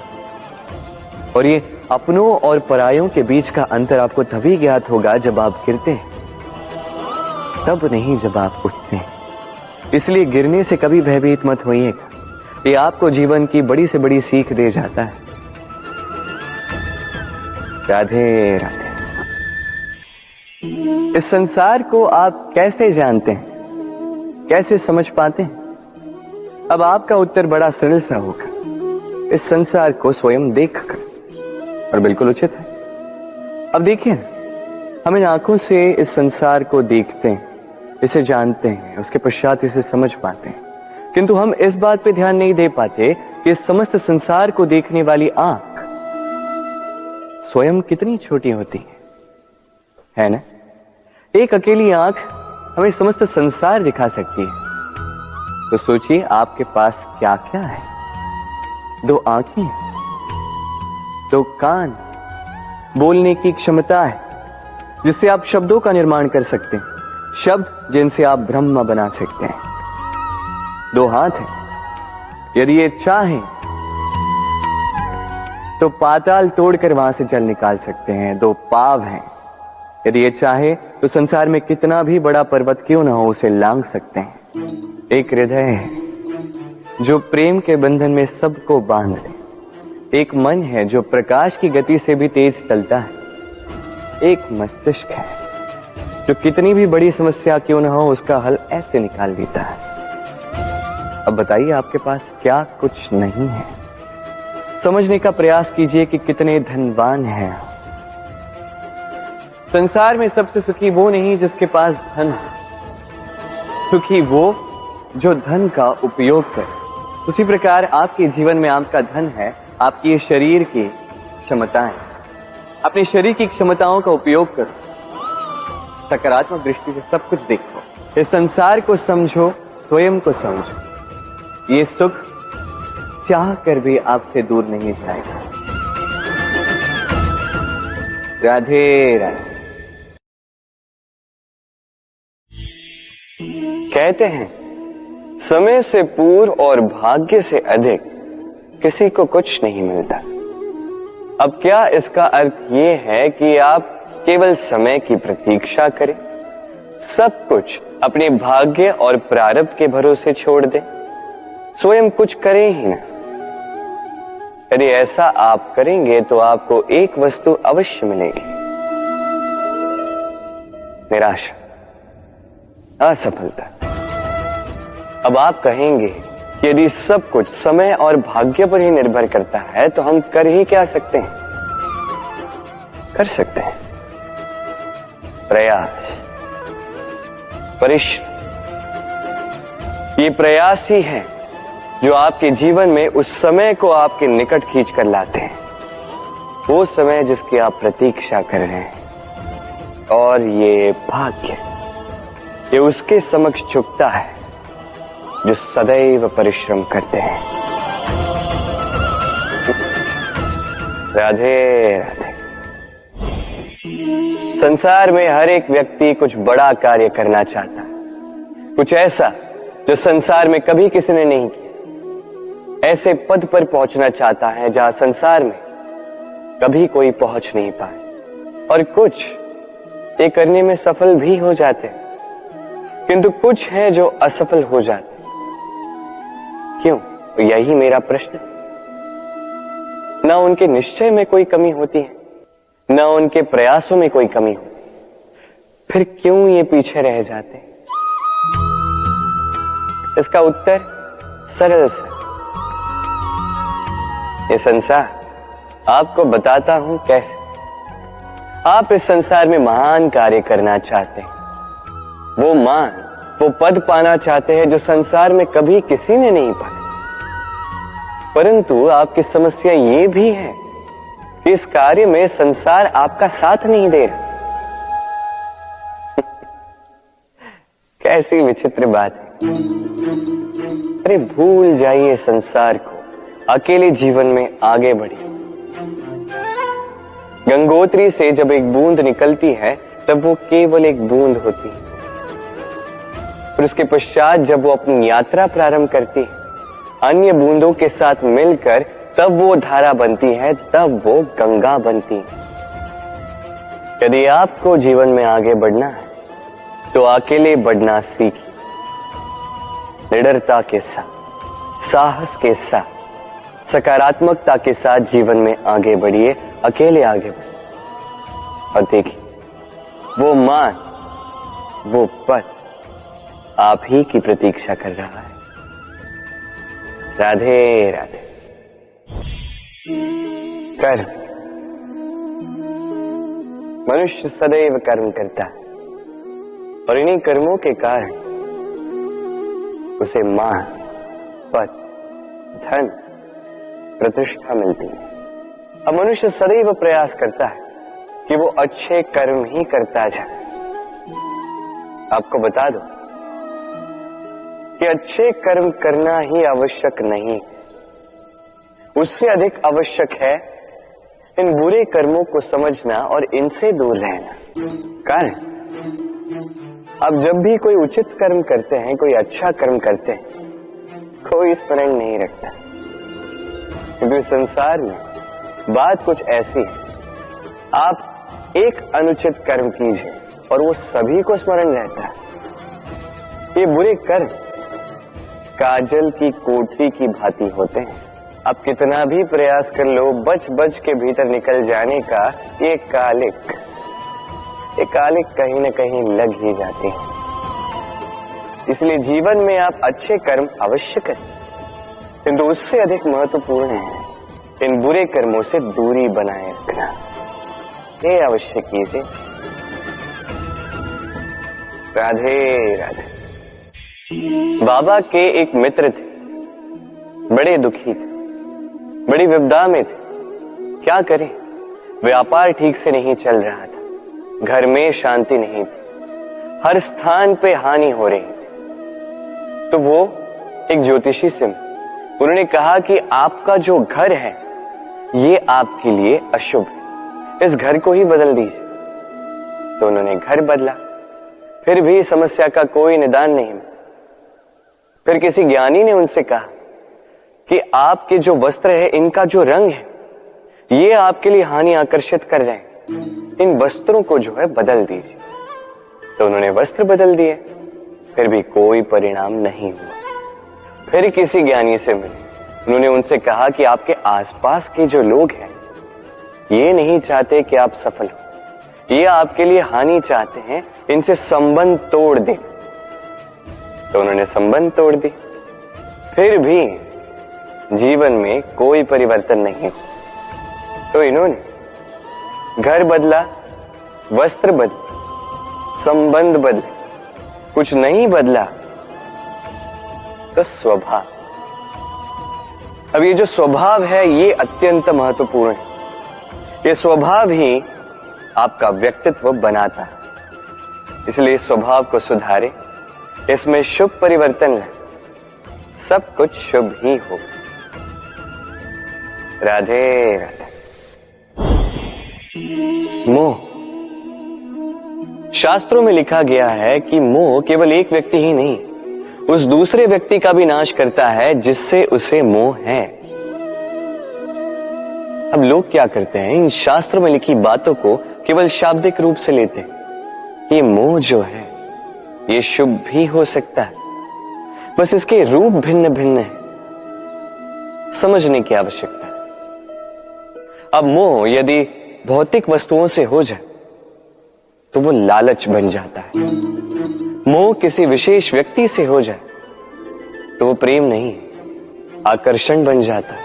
और ये अपनों और परायों के बीच का अंतर आपको तभी ज्ञात होगा जब आप गिरते हैं, तब नहीं जब आप उठते हैं। इसलिए गिरने से कभी भयभीत मत होइएगा, ये आपको जीवन की बड़ी से बड़ी सीख दे जाता है। राधे राधे। इस संसार को आप कैसे जानते हैं, कैसे समझ पाते हैं? अब आपका उत्तर बड़ा सरल सा होगा, इस संसार को स्वयं देखकर, और बिल्कुल उचित है। अब देखिए, हम इन आंखों से इस संसार को देखते हैं, इसे जानते हैं, उसके पश्चात इसे समझ पाते हैं, किंतु हम इस बात पे ध्यान नहीं दे पाते कि इस समस्त संसार को देखने वाली आंख स्वयं कितनी छोटी होती है ना? एक अकेली आंख हमें समस्त संसार दिखा सकती है। तो सोचिए आपके पास क्या क्या है। 2 आंखें, 2 कान, बोलने की क्षमता है जिससे आप शब्दों का निर्माण कर सकते हैं, शब्द जिनसे आप ब्रह्म बना सकते हैं। 2 हाथ हैं, यदि ये चाहें तो पाताल तोड़कर वहां से जल निकाल सकते हैं। 2 पांव हैं, यदि ये चाहे तो संसार में कितना भी बड़ा पर्वत क्यों ना हो उसे लांघ सकते हैं। एक हृदय है जो प्रेम के बंधन में सबको बांध ले। एक मन है जो प्रकाश की गति से भी तेज चलता है। एक मस्तिष्क है जो कितनी भी बड़ी समस्या क्यों ना हो उसका हल ऐसे निकाल देता है। अब बताइए, आपके पास क्या कुछ नहीं है? समझने का प्रयास कीजिए कि कितने धनवान हैं। संसार में सबसे सुखी वो नहीं जिसके पास धन है, सुखी वो जो धन का उपयोग करे। उसी प्रकार आपके जीवन में आपका धन है आपकी शरीर की क्षमताएं। अपने शरीर की क्षमताओं का उपयोग करो, सकारात्मक दृष्टि से सब कुछ देखो, इस संसार को समझो, स्वयं को समझो। ये सुख चाह कर भी आपसे दूर नहीं जाएगा। राधे राधे। कहते हैं समय से पूर्व और भाग्य से अधिक किसी को कुछ नहीं मिलता। अब क्या इसका अर्थ ये है कि आप केवल समय की प्रतीक्षा करें, सब कुछ अपने भाग्य और प्रारब्ध के भरोसे छोड़ दें, स्वयं कुछ करें ही ना? यदि ऐसा आप करेंगे तो आपको एक वस्तु अवश्य मिलेगी, निराशा, असफलता। अब आप कहेंगे कि यदि सब कुछ समय और भाग्य पर ही निर्भर करता है तो हम कर ही क्या सकते हैं? कर सकते हैं प्रयास, परिश्रम। ये प्रयास ही है जो आपके जीवन में उस समय को आपके निकट खींच कर लाते हैं। वो समय जिसकी आप प्रतीक्षा कर रहे हैं, और ये भाग्य ये उसके समक्ष झुकता है जो सदैव परिश्रम करते हैं। राधे राधे। संसार में हर एक व्यक्ति कुछ बड़ा कार्य करना चाहता है, कुछ ऐसा जो संसार में कभी किसी ने नहीं किया। ऐसे पद पर पहुंचना चाहता है जहां संसार में कभी कोई पहुंच नहीं पाए। और कुछ ये करने में सफल भी हो जाते हैं, किंतु कुछ है जो असफल हो जाते हैं। क्यों? यही मेरा प्रश्न। ना उनके निश्चय में कोई कमी होती है, ना उनके प्रयासों में कोई कमी होती है, फिर क्यों ये पीछे रह जाते हैं? इसका उत्तर सरल सा, ये संसार आपको बताता हूं कैसे। आप इस संसार में महान कार्य करना चाहते हैं, वो मान, वो पद पाना चाहते हैं जो संसार में कभी किसी ने नहीं पाया। परंतु आपकी समस्या ये भी है कि इस कार्य में संसार आपका साथ नहीं दे रहा। कैसी विचित्र बात है। अरे भूल जाइए संसार को, अकेले जीवन में आगे बढ़िए। गंगोत्री से जब एक बूंद निकलती है तब वो केवल एक बूंद होती है, और उसके पश्चात जब वो अपनी यात्रा प्रारंभ करती है अन्य बूंदों के साथ मिलकर, तब वो धारा बनती है, तब वो गंगा बनती है। यदि आपको जीवन में आगे बढ़ना है तो अकेले बढ़ना सीखिए। निडरता के साथ, साहस के साथ, सकारात्मकता के साथ जीवन में आगे बढ़िए, अकेले आगे बढ़िए। और देखिए वो मान, वो पद आप ही की प्रतीक्षा कर रहा है। राधे राधे। कर्म। मनुष्य सदैव कर्म करता है, और इन्हीं कर्मों के कारण उसे मान, पद, धन, प्रतिष्ठा मिलती है। अब मनुष्य सदैव प्रयास करता है कि वो अच्छे कर्म ही करता जाए। आपको बता दो कि अच्छे कर्म करना ही आवश्यक नहीं, उससे अधिक आवश्यक है इन बुरे कर्मों को समझना और इनसे दूर रहना। कारण अब जब भी कोई उचित कर्म करते हैं, कोई अच्छा कर्म करते हैं, कोई स्मरण नहीं रखता, क्योंकि संसार में बात कुछ ऐसी है, आप एक अनुचित कर्म कीजिए और वो सभी को स्मरण रहता है। ये बुरे कर्म काजल की कोटरी की भांति होते हैं। आप कितना भी प्रयास कर लो, बच बच के भीतर निकल जाने का ये कालिक कहीं न कहीं लग ही जाती है। इसलिए जीवन में आप अच्छे कर्म अवश्य करें, किंतु उससे अधिक महत्वपूर्ण है इन बुरे कर्मों से दूरी बनाए रखना। ये अवश्य कीजिए। राधे राधे। बाबा के एक मित्र थे, बड़े दुखी थे, बड़ी विपदा में थे। क्या करें, व्यापार ठीक से नहीं चल रहा था, घर में शांति नहीं थी, हर स्थान पे हानि हो रही थी। तो वो एक ज्योतिषी से उन्होंने कहा कि आपका जो घर है ये आपके लिए अशुभ है, इस घर को ही बदल दीजिए। तो उन्होंने घर बदला, फिर भी समस्या का कोई निदान नहीं। फिर किसी ज्ञानी ने उनसे कहा कि आपके जो वस्त्र है, इनका जो रंग है, ये आपके लिए हानि आकर्षित कर रहे हैं, इन वस्त्रों को जो है बदल दीजिए। तो उन्होंने वस्त्र बदल दिए, फिर भी कोई परिणाम नहीं हुआ। फिर किसी ज्ञानी से मिले, उन्होंने उनसे कहा कि आपके आसपास के जो लोग हैं ये नहीं चाहते कि आप सफल हो, ये आपके लिए हानि चाहते हैं, इनसे संबंध तोड़ दें। तो उन्होंने संबंध तोड़ दी, फिर भी जीवन में कोई परिवर्तन नहीं हुआ। तो इन्होंने घर बदला, वस्त्र बदले, संबंध बदले, कुछ नहीं बदला तो स्वभाव। अब ये जो स्वभाव है ये अत्यंत महत्वपूर्ण है। ये स्वभाव ही आपका व्यक्तित्व बनाता है। इसलिए स्वभाव को सुधारे, इसमें शुभ परिवर्तन लाए, सब कुछ शुभ ही होगा। राधे राधे। मोह। शास्त्रों में लिखा गया है कि मोह केवल एक व्यक्ति ही नहीं, उस दूसरे व्यक्ति का भी नाश करता है जिससे उसे मोह है। अब लोग क्या करते हैं, इन शास्त्रों में लिखी बातों को केवल शाब्दिक रूप से लेते हैं। ये मोह जो है ये शुभ भी हो सकता है, बस इसके रूप भिन्न भिन्न है, समझने की आवश्यकता है। अब मोह यदि भौतिक वस्तुओं से हो जाए तो वो लालच बन जाता है। मोह किसी विशेष व्यक्ति से हो जाए तो वो प्रेम नहीं, आकर्षण बन जाता है।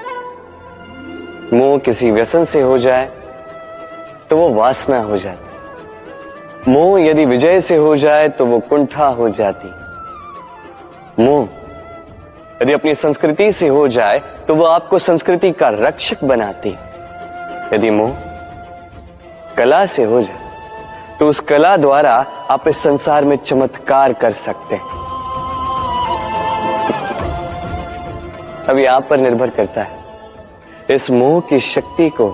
मोह किसी व्यसन से हो जाए तो वो वासना हो जाती। मोह यदि विजय से हो जाए तो वो कुंठा हो जाती। मोह यदि अपनी संस्कृति से हो जाए तो वो आपको संस्कृति का रक्षक बनाती। यदि मोह कला से हो जाए तो उस कला द्वारा आप इस संसार में चमत्कार कर सकते हैं। अब यहां पर निर्भर करता है, इस मोह की शक्ति को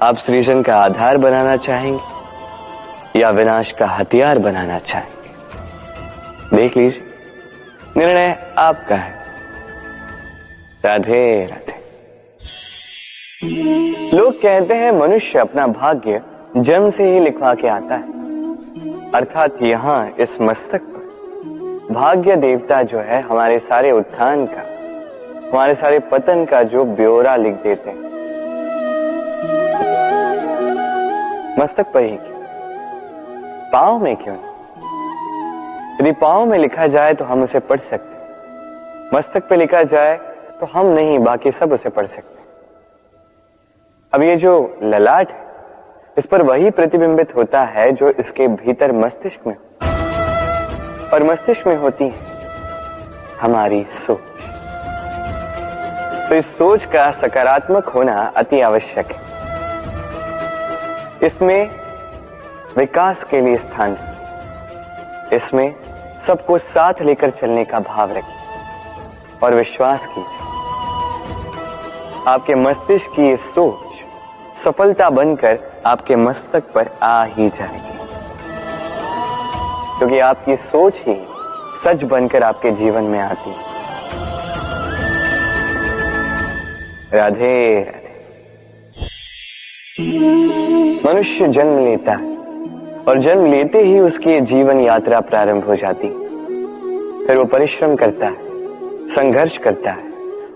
आप सृजन का आधार बनाना चाहेंगे या विनाश का हथियार बनाना चाहेंगे। देख लीजिए, निर्णय आपका है। राधे राधे। लोग कहते हैं मनुष्य अपना भाग्य जन्म से ही लिखवा के आता है, अर्थात यहां इस मस्तक पर भाग्य देवता जो है हमारे सारे उत्थान का, हमारे सारे पतन का जो ब्यौरा लिख देते हैं। मस्तक पर ही क्यों, पांव में क्यों नहीं? यदि पांव में लिखा जाए तो हम उसे पढ़ सकते, मस्तक पे लिखा जाए तो हम नहीं, बाकी सब उसे पढ़ सकते। अब ये जो ललाट है इस पर वही प्रतिबिंबित होता है जो इसके भीतर मस्तिष्क में, और मस्तिष्क में होती है हमारी सोच। तो इस सोच का सकारात्मक होना अति आवश्यक है। इसमें विकास के लिए स्थान रखिए, इसमें सबको साथ लेकर चलने का भाव रखिए और विश्वास कीजिए आपके मस्तिष्क की ये सोच सफलता बनकर आपके मस्तक पर आ ही जाएगी, क्योंकि आपकी सोच ही सच बनकर आपके जीवन में आती है। राधे राधे। मनुष्य जन्म लेता है और जन्म लेते ही उसकी जीवन यात्रा प्रारंभ हो जाती। फिर वो परिश्रम करता है, संघर्ष करता है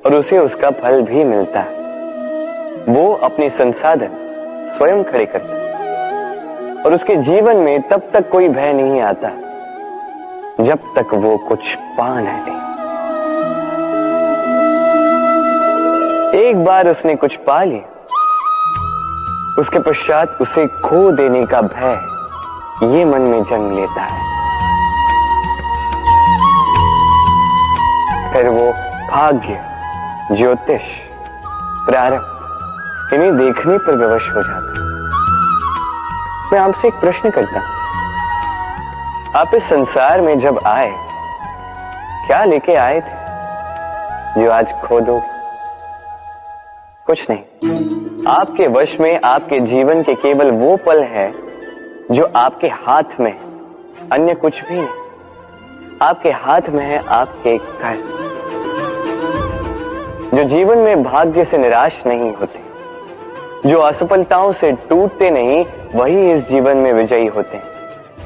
और उसे उसका फल भी मिलता है। वो अपने संसाधन स्वयं खड़े करता है और उसके जीवन में तब तक कोई भय नहीं आता जब तक वो कुछ पा न ले। एक बार उसने कुछ पा लिया, उसके पश्चात उसे खो देने का भय ये मन में जन्म लेता है। फिर वो भाग्य, ज्योतिष, प्रारंभ इन्हें देखने पर विवश हो जाता है। मैं आपसे एक प्रश्न करता हूं, आप इस संसार में जब आए क्या लेके आए थे जो आज खो दोगे? कुछ नहीं। आपके वश में आपके जीवन के केवल वो पल है जो आपके हाथ में, अन्य कुछ भी नहीं। आपके हाथ में है आपके घर। जो जीवन में भाग्य से निराश नहीं होते, जो असफलताओं से टूटते नहीं, वही इस जीवन में विजयी होते हैं।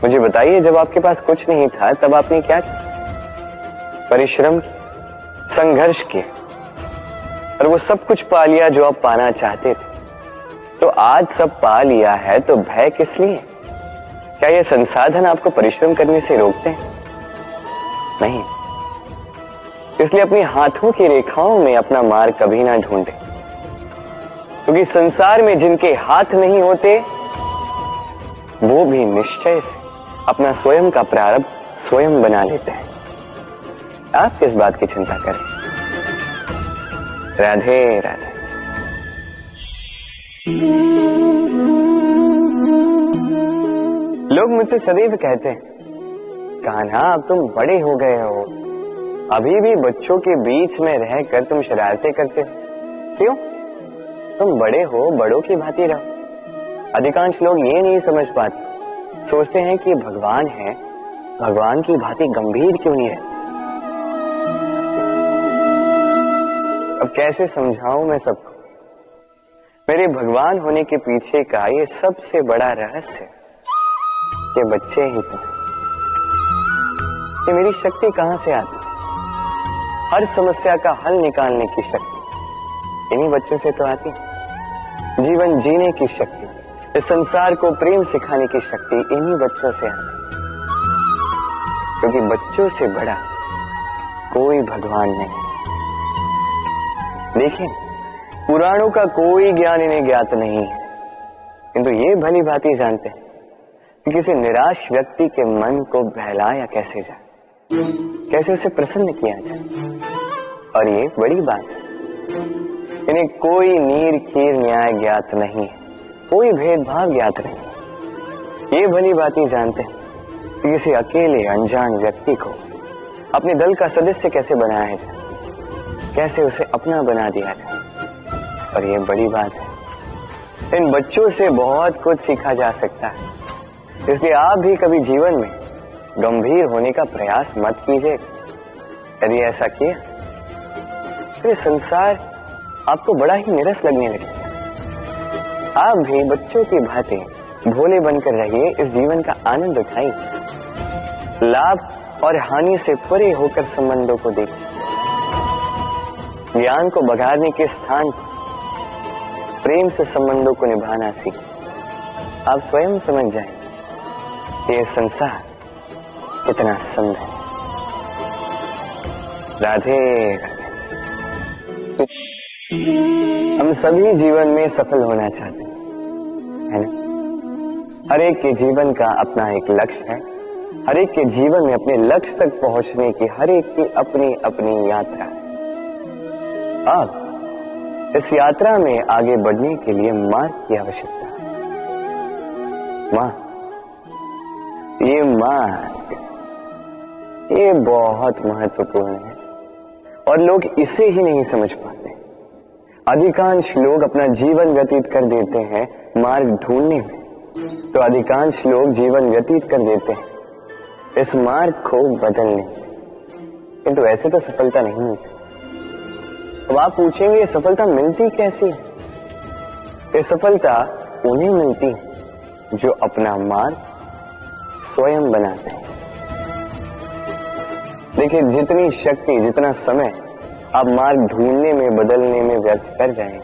मुझे बताइए, जब आपके पास कुछ नहीं था तब आपने क्या किया? परिश्रम किया, संघर्ष किया और वो सब कुछ पा लिया जो आप पाना चाहते थे। तो आज सब पा लिया है तो भय किस लिए? क्या ये संसाधन आपको परिश्रम करने से रोकते हैं? नहीं। इसलिए अपने हाथों की रेखाओं में अपना मार्ग कभी ना ढूंढे, क्योंकि संसार में जिनके हाथ नहीं होते वो भी निश्चय से अपना स्वयं का प्रारब्ध स्वयं बना लेते हैं। आप किस बात की चिंता करें? राधे राधे। लोग मुझसे सदैव कहते हैं, कान्हा अब तुम बड़े हो गए हो, अभी भी बच्चों के बीच में रहकर तुम शरारतें करते हो, क्यों? तुम बड़े हो, बड़ों की भांति रहो। अधिकांश लोग ये नहीं समझ पाते, सोचते हैं कि भगवान है, भगवान की भांति गंभीर क्यों नहीं रहते। अब कैसे समझाऊं मैं सबको? मेरे भगवान होने के पीछे का ये सबसे बड़ा रहस्य, ये बच्चे ही तो हैं। ये मेरी शक्ति कहां से आती? हर समस्या का हल निकालने की शक्ति इन्हीं बच्चों से तो आती। जीवन जीने की शक्ति, इस संसार को प्रेम सिखाने की शक्ति इन्हीं बच्चों से आती, क्योंकि बच्चों से बड़ा कोई भगवान नहीं। देखिए, पुराणों का कोई ज्ञान इन्हें ज्ञात नहीं है, किंतु ये भली भांति जानते हैं कि किसी निराश व्यक्ति के मन को बहलाया कैसे जाए, कैसे उसे प्रसन्न किया जाए। और ये बड़ी बात है, इन्हें कोई नीर खीर न्याय ज्ञात नहीं है, कोई भेदभाव ज्ञात नहीं। ये भली भांति जानते हैं कि किसी अकेले अनजान व्यक्ति को अपने दल का सदस्य कैसे बनाया जाए, कैसे उसे अपना बना दिया जाए। और ये बड़ी बात है, इन बच्चों से बहुत कुछ सीखा जा सकता है। इसलिए आप भी कभी जीवन में गंभीर होने का प्रयास मत कीजिए। यदि ऐसा किया तो ये संसार आपको बड़ा ही निरस लगने लगेगा। आप भी बच्चों की भांति भोले बनकर रहिए, इस जीवन का आनंद उठाइए, लाभ और हानि से परे होकर संबंधों को देखिए, ज्ञान को बघारने के स्थान प्रेम से संबंधों को निभाना सीखें। आप स्वयं समझ जाएंगे ये संसार कितना सुंदर है। राधे राधे। हम सभी जीवन में सफल होना चाहते हैं, है ना? हर एक के जीवन का अपना एक लक्ष्य है, हर एक के जीवन में अपने लक्ष्य तक पहुंचने की हर एक की अपनी अपनी यात्रा है। अब इस यात्रा में आगे बढ़ने के लिए मार्ग की आवश्यकता है। ये मार्ग ये बहुत महत्वपूर्ण है और लोग इसे ही नहीं समझ पाते। अधिकांश लोग अपना जीवन व्यतीत कर देते हैं मार्ग ढूंढने में, तो अधिकांश लोग जीवन व्यतीत कर देते हैं इस मार्ग को बदलने में, किंतु ऐसे तो सफलता नहीं मिलती। अब आप पूछेंगे ये सफलता मिलती कैसी है? ये सफलता उन्हें मिलती है जो अपना मार्ग स्वयं बनाते हैं। देखिए, जितनी शक्ति, जितना समय आप मार्ग ढूंढने में, बदलने में व्यर्थ कर जाएंगे,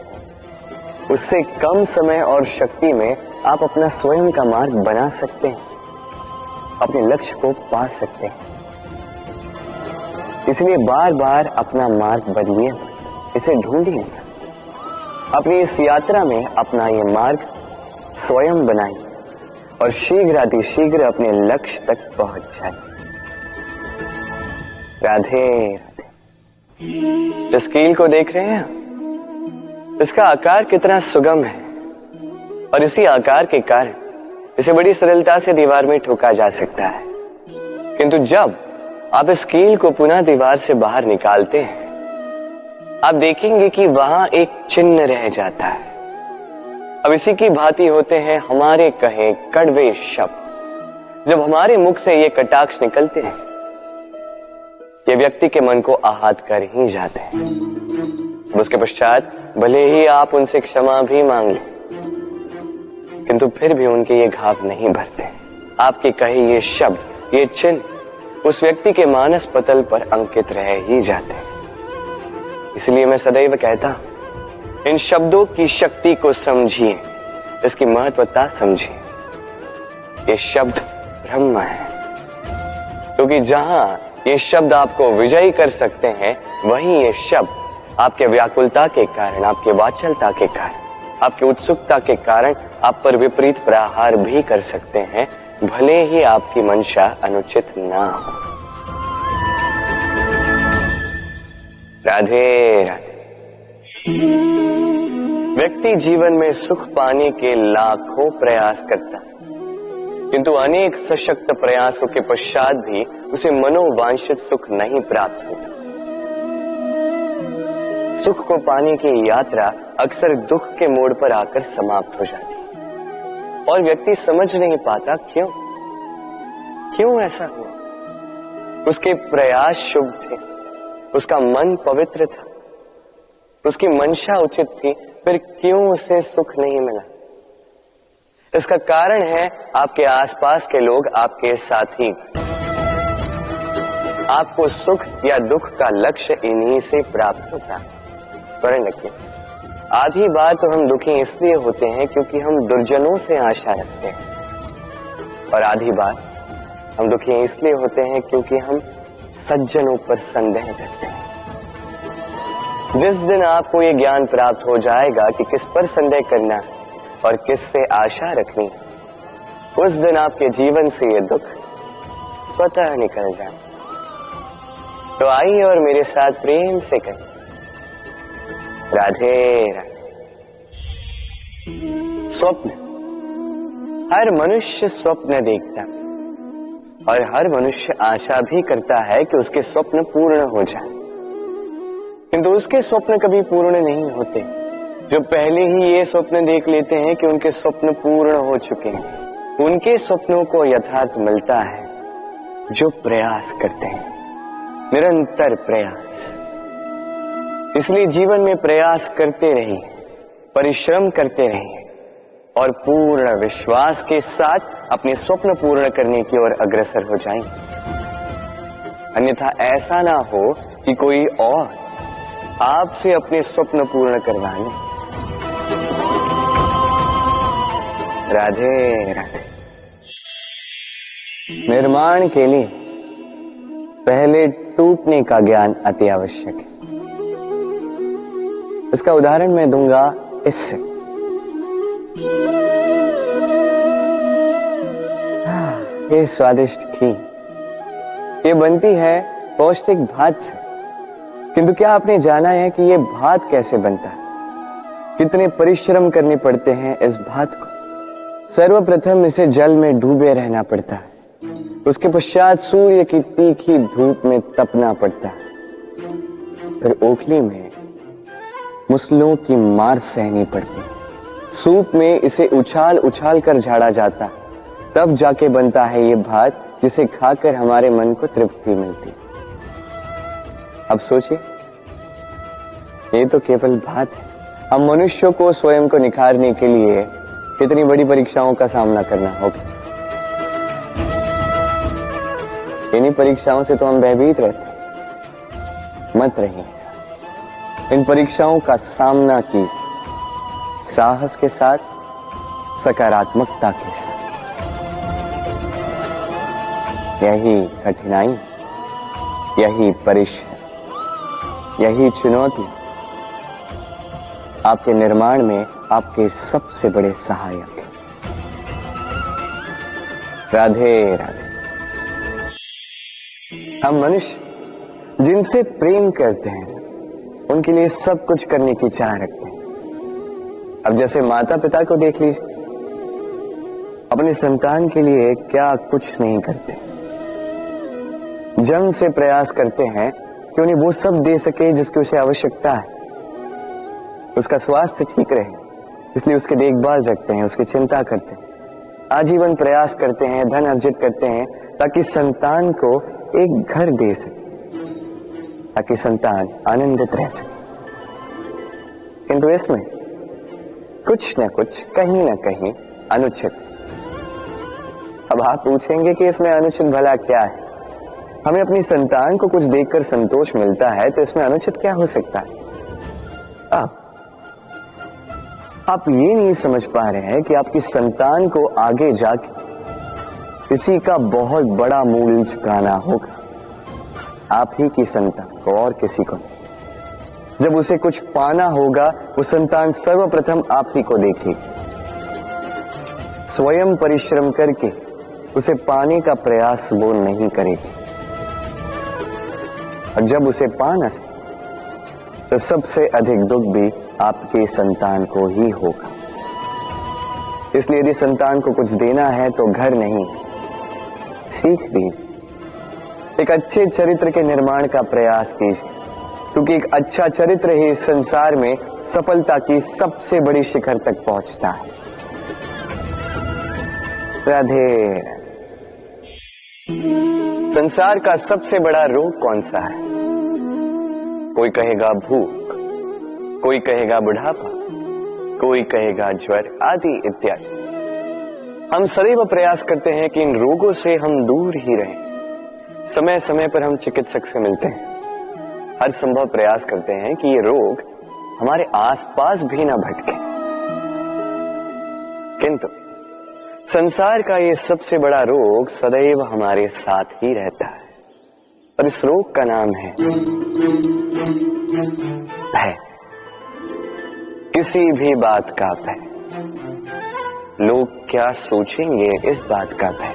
उससे कम समय और शक्ति में आप अपना स्वयं का मार्ग बना सकते हैं, अपने लक्ष्य को पा सकते हैं। इसलिए बार बार अपना मार्ग बदलिए, इसे ढूंढिए, अपनी इस यात्रा में अपना ये मार्ग स्वयं बनाइए और शीघ्र अपने लक्ष्य तक पहुंच जाए। राधे राधे। इस कील को देख रहे हैं? इसका आकार कितना सुगम है और इसी आकार के कारण इसे बड़ी सरलता से दीवार में ठोका जा सकता है। किंतु जब आप इस कील को पुनः दीवार से बाहर निकालते हैं, आप देखेंगे कि वहां एक चिन्ह रह जाता है। अब इसी की भांति होते हैं हमारे कहे कड़वे शब्द। जब हमारे मुख से ये कटाक्ष निकलते हैं, ये व्यक्ति के मन को आहत कर ही जाते हैं। उसके पश्चात भले ही आप उनसे क्षमा भी मांग लें, किंतु फिर भी उनके ये घाव नहीं भरते। आपके कहे ये शब्द, ये चिन्ह उस व्यक्ति के मानस पटल पर अंकित रह ही जाते हैं। इसलिए मैं सदैव कहता हूं, इन शब्दों की शक्ति को समझिए, इसकी महत्वता समझिए। ये शब्द ब्रह्म है, क्योंकि जहां ये शब्द आपको विजयी कर सकते हैं, वहीं ये शब्द आपके व्याकुलता के कारण, आपके वाचलता के कारण, आपकी उत्सुकता के कारण आप पर विपरीत प्रहार भी कर सकते हैं, भले ही आपकी मंशा अनुचित ना हो। राधे राधे। व्यक्ति जीवन में सुख पाने के लाखों प्रयास करता है, किंतु अनेक सशक्त प्रयासों के पश्चात भी उसे मनोवांछित सुख नहीं प्राप्त होता। सुख को पाने की यात्रा अक्सर दुख के मोड़ पर आकर समाप्त हो जाती है और व्यक्ति समझ नहीं पाता क्यों ऐसा हुआ। उसके प्रयास शुभ थे, उसका मन पवित्र था, उसकी मंशा उचित थी, फिर क्यों उसे सुख नहीं मिला? इसका कारण है आपके आसपास के लोग, आपके साथी। आपको सुख या दुख का लक्ष्य इन्हीं से प्राप्त होता है। स्मरण रखिए, आधी बार तो हम दुखी इसलिए होते हैं क्योंकि हम दुर्जनों से आशा रखते हैं, और आधी बार हम दुखी इसलिए होते हैं क्योंकि हम सज्जनों पर संदेह करते हैं। जिस दिन आपको ये ज्ञान प्राप्त हो जाएगा कि किस पर संदेह करना है और किससे आशा रखनी है, उस दिन आपके जीवन से ये दुख स्वतः निकल जाए। तो आइए और मेरे साथ प्रेम से कहें, राधे राधे। स्वप्न, हर मनुष्य स्वप्न देखता है और हर मनुष्य आशा भी करता है कि उसके स्वप्न पूर्ण हो जाए, किंतु उसके स्वप्न कभी पूर्ण नहीं होते। जो पहले ही ये स्वप्न देख लेते हैं कि उनके स्वप्न पूर्ण हो चुके हैं, उनके स्वप्नों को यथार्थ मिलता है जो प्रयास करते हैं, निरंतर प्रयास। इसलिए जीवन में प्रयास करते रहिए, परिश्रम करते रहिए और पूर्ण विश्वास के साथ अपने स्वप्न पूर्ण करने की ओर अग्रसर हो जाएं। अन्यथा ऐसा ना हो कि कोई और आपसे अपने स्वप्न पूर्ण करवा ले। राधे राधे। निर्माण के लिए पहले टूटने का ज्ञान अति आवश्यक है। इसका उदाहरण मैं दूंगा इससे। ये स्वादिष्ट खीर ये बनती है पौष्टिक भात से, किंतु क्या आपने जाना है कि ये भात कैसे बनता है? कितने परिश्रम करने पड़ते हैं इस भात को। सर्वप्रथम इसे जल में डूबे रहना पड़ता है, उसके पश्चात सूर्य की तीखी धूप में तपना पड़ता है, फिर ओखली में मुसलों की मार सहनी पड़ती है, सूप में इसे उछाल उछाल कर झाड़ा जाता है, तब जाके बनता है ये भात जिसे खाकर हमारे मन को तृप्ति मिलती है। अब सोचिए, ये तो केवल भात है। हम मनुष्यों को स्वयं को निखारने के लिए कितनी बड़ी परीक्षाओं का सामना करना होगा। इन्हीं परीक्षाओं से तो हम भयभीत रहते हैं। मत रहिए, इन परीक्षाओं का सामना कीजिए साहस के साथ, सकारात्मकता के साथ। यही कठिनाई, यही परिश्रम, यही चुनौती आपके निर्माण में आपके सबसे बड़े सहायक हैं। राधे राधे। हम मनुष्य जिनसे प्रेम करते हैं उनके लिए सब कुछ करने की चाह रखते हैं। अब जैसे माता पिता को देख लीजिए, अपने संतान के लिए क्या कुछ नहीं करते, जन्म से प्रयास करते हैं कि उन्हें वो सब दे सके जिसकी उसे आवश्यकता है, उसका स्वास्थ्य ठीक रहे, इसलिए उसकी देखभाल रखते हैं, उसकी चिंता करते हैं, आजीवन प्रयास करते हैं, धन अर्जित करते हैं ताकि संतान को एक घर दे सके, ताकि संतान आनंदित रह सके। किंतु इसमें कुछ न कुछ, कहीं ना कहीं अनुचित। अब आप पूछेंगे कि इसमें अनुचित भला क्या है? हमें अपनी संतान को कुछ देखकर संतोष मिलता है, तो इसमें अनुचित क्या हो सकता है? आप ये नहीं समझ पा रहे हैं कि आपकी संतान को आगे जाके किसी का बहुत बड़ा मूल्य चुकाना होगा। आप ही की संतान को, और किसी को। जब उसे कुछ पाना होगा, वो संतान सर्वप्रथम आप ही को देखेगी, स्वयं परिश्रम करके उसे पाने का प्रयास वो नहीं करेगी। और जब उसे पा न सके तो सबसे अधिक दुख भी आपके संतान को ही होगा। इसलिए यदि संतान को कुछ देना है तो घर नहीं, सीख दीजिए। एक अच्छे चरित्र के निर्माण का प्रयास कीजिए, क्योंकि एक अच्छा चरित्र ही इस संसार में सफलता की सबसे बड़ी शिखर तक पहुंचता है। राधे। संसार का सबसे बड़ा रोग कौन सा है? कोई कहेगा भूख, कोई कहेगा बुढ़ापा, कोई कहेगा ज्वर आदि इत्यादि। हम सदैव प्रयास करते हैं कि इन रोगों से हम दूर ही रहें। समय समय पर हम चिकित्सक से मिलते हैं, हर संभव प्रयास करते हैं कि ये रोग हमारे आसपास भी ना भटके, किंतु संसार का ये सबसे बड़ा रोग सदैव हमारे साथ ही रहता है, और इस रोग का नाम है भय। किसी भी बात का भय। लोग क्या सोचेंगे इस बात का भय।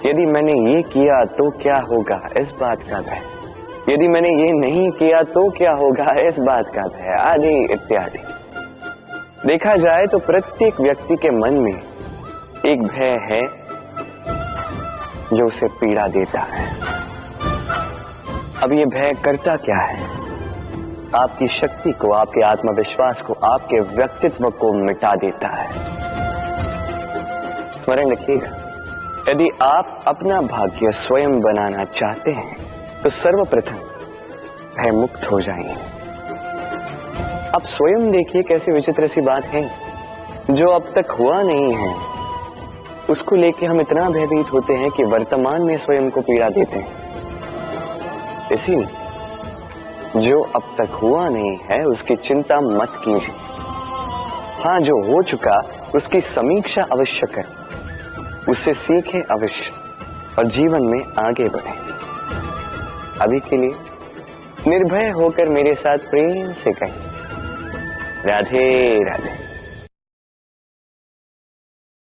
यदि मैंने ये किया तो क्या होगा इस बात का भय। यदि मैंने ये नहीं किया तो क्या होगा इस बात का भय, आदि इत्यादि। देखा जाए तो प्रत्येक व्यक्ति के मन में एक भय है जो उसे पीड़ा देता है। अब ये भय करता क्या है? आपकी शक्ति को, आपके आत्मविश्वास को, आपके व्यक्तित्व को मिटा देता है। स्मरण रखिएगा, यदि आप अपना भाग्य स्वयं बनाना चाहते हैं तो सर्वप्रथम भय मुक्त हो जाइए। आप स्वयं देखिए कैसी विचित्र सी बात है, जो अब तक हुआ नहीं है उसको लेके हम इतना भयभीत होते हैं कि वर्तमान में स्वयं को पीड़ा देते हैं। इसीलिए जो अब तक हुआ नहीं है उसकी चिंता मत कीजिए। हाँ, जो हो चुका उसकी समीक्षा अवश्य करें, उससे सीखें अवश्य और जीवन में आगे बढ़ें। अभी के लिए निर्भय होकर मेरे साथ प्रेम से कहें, राधे राधे।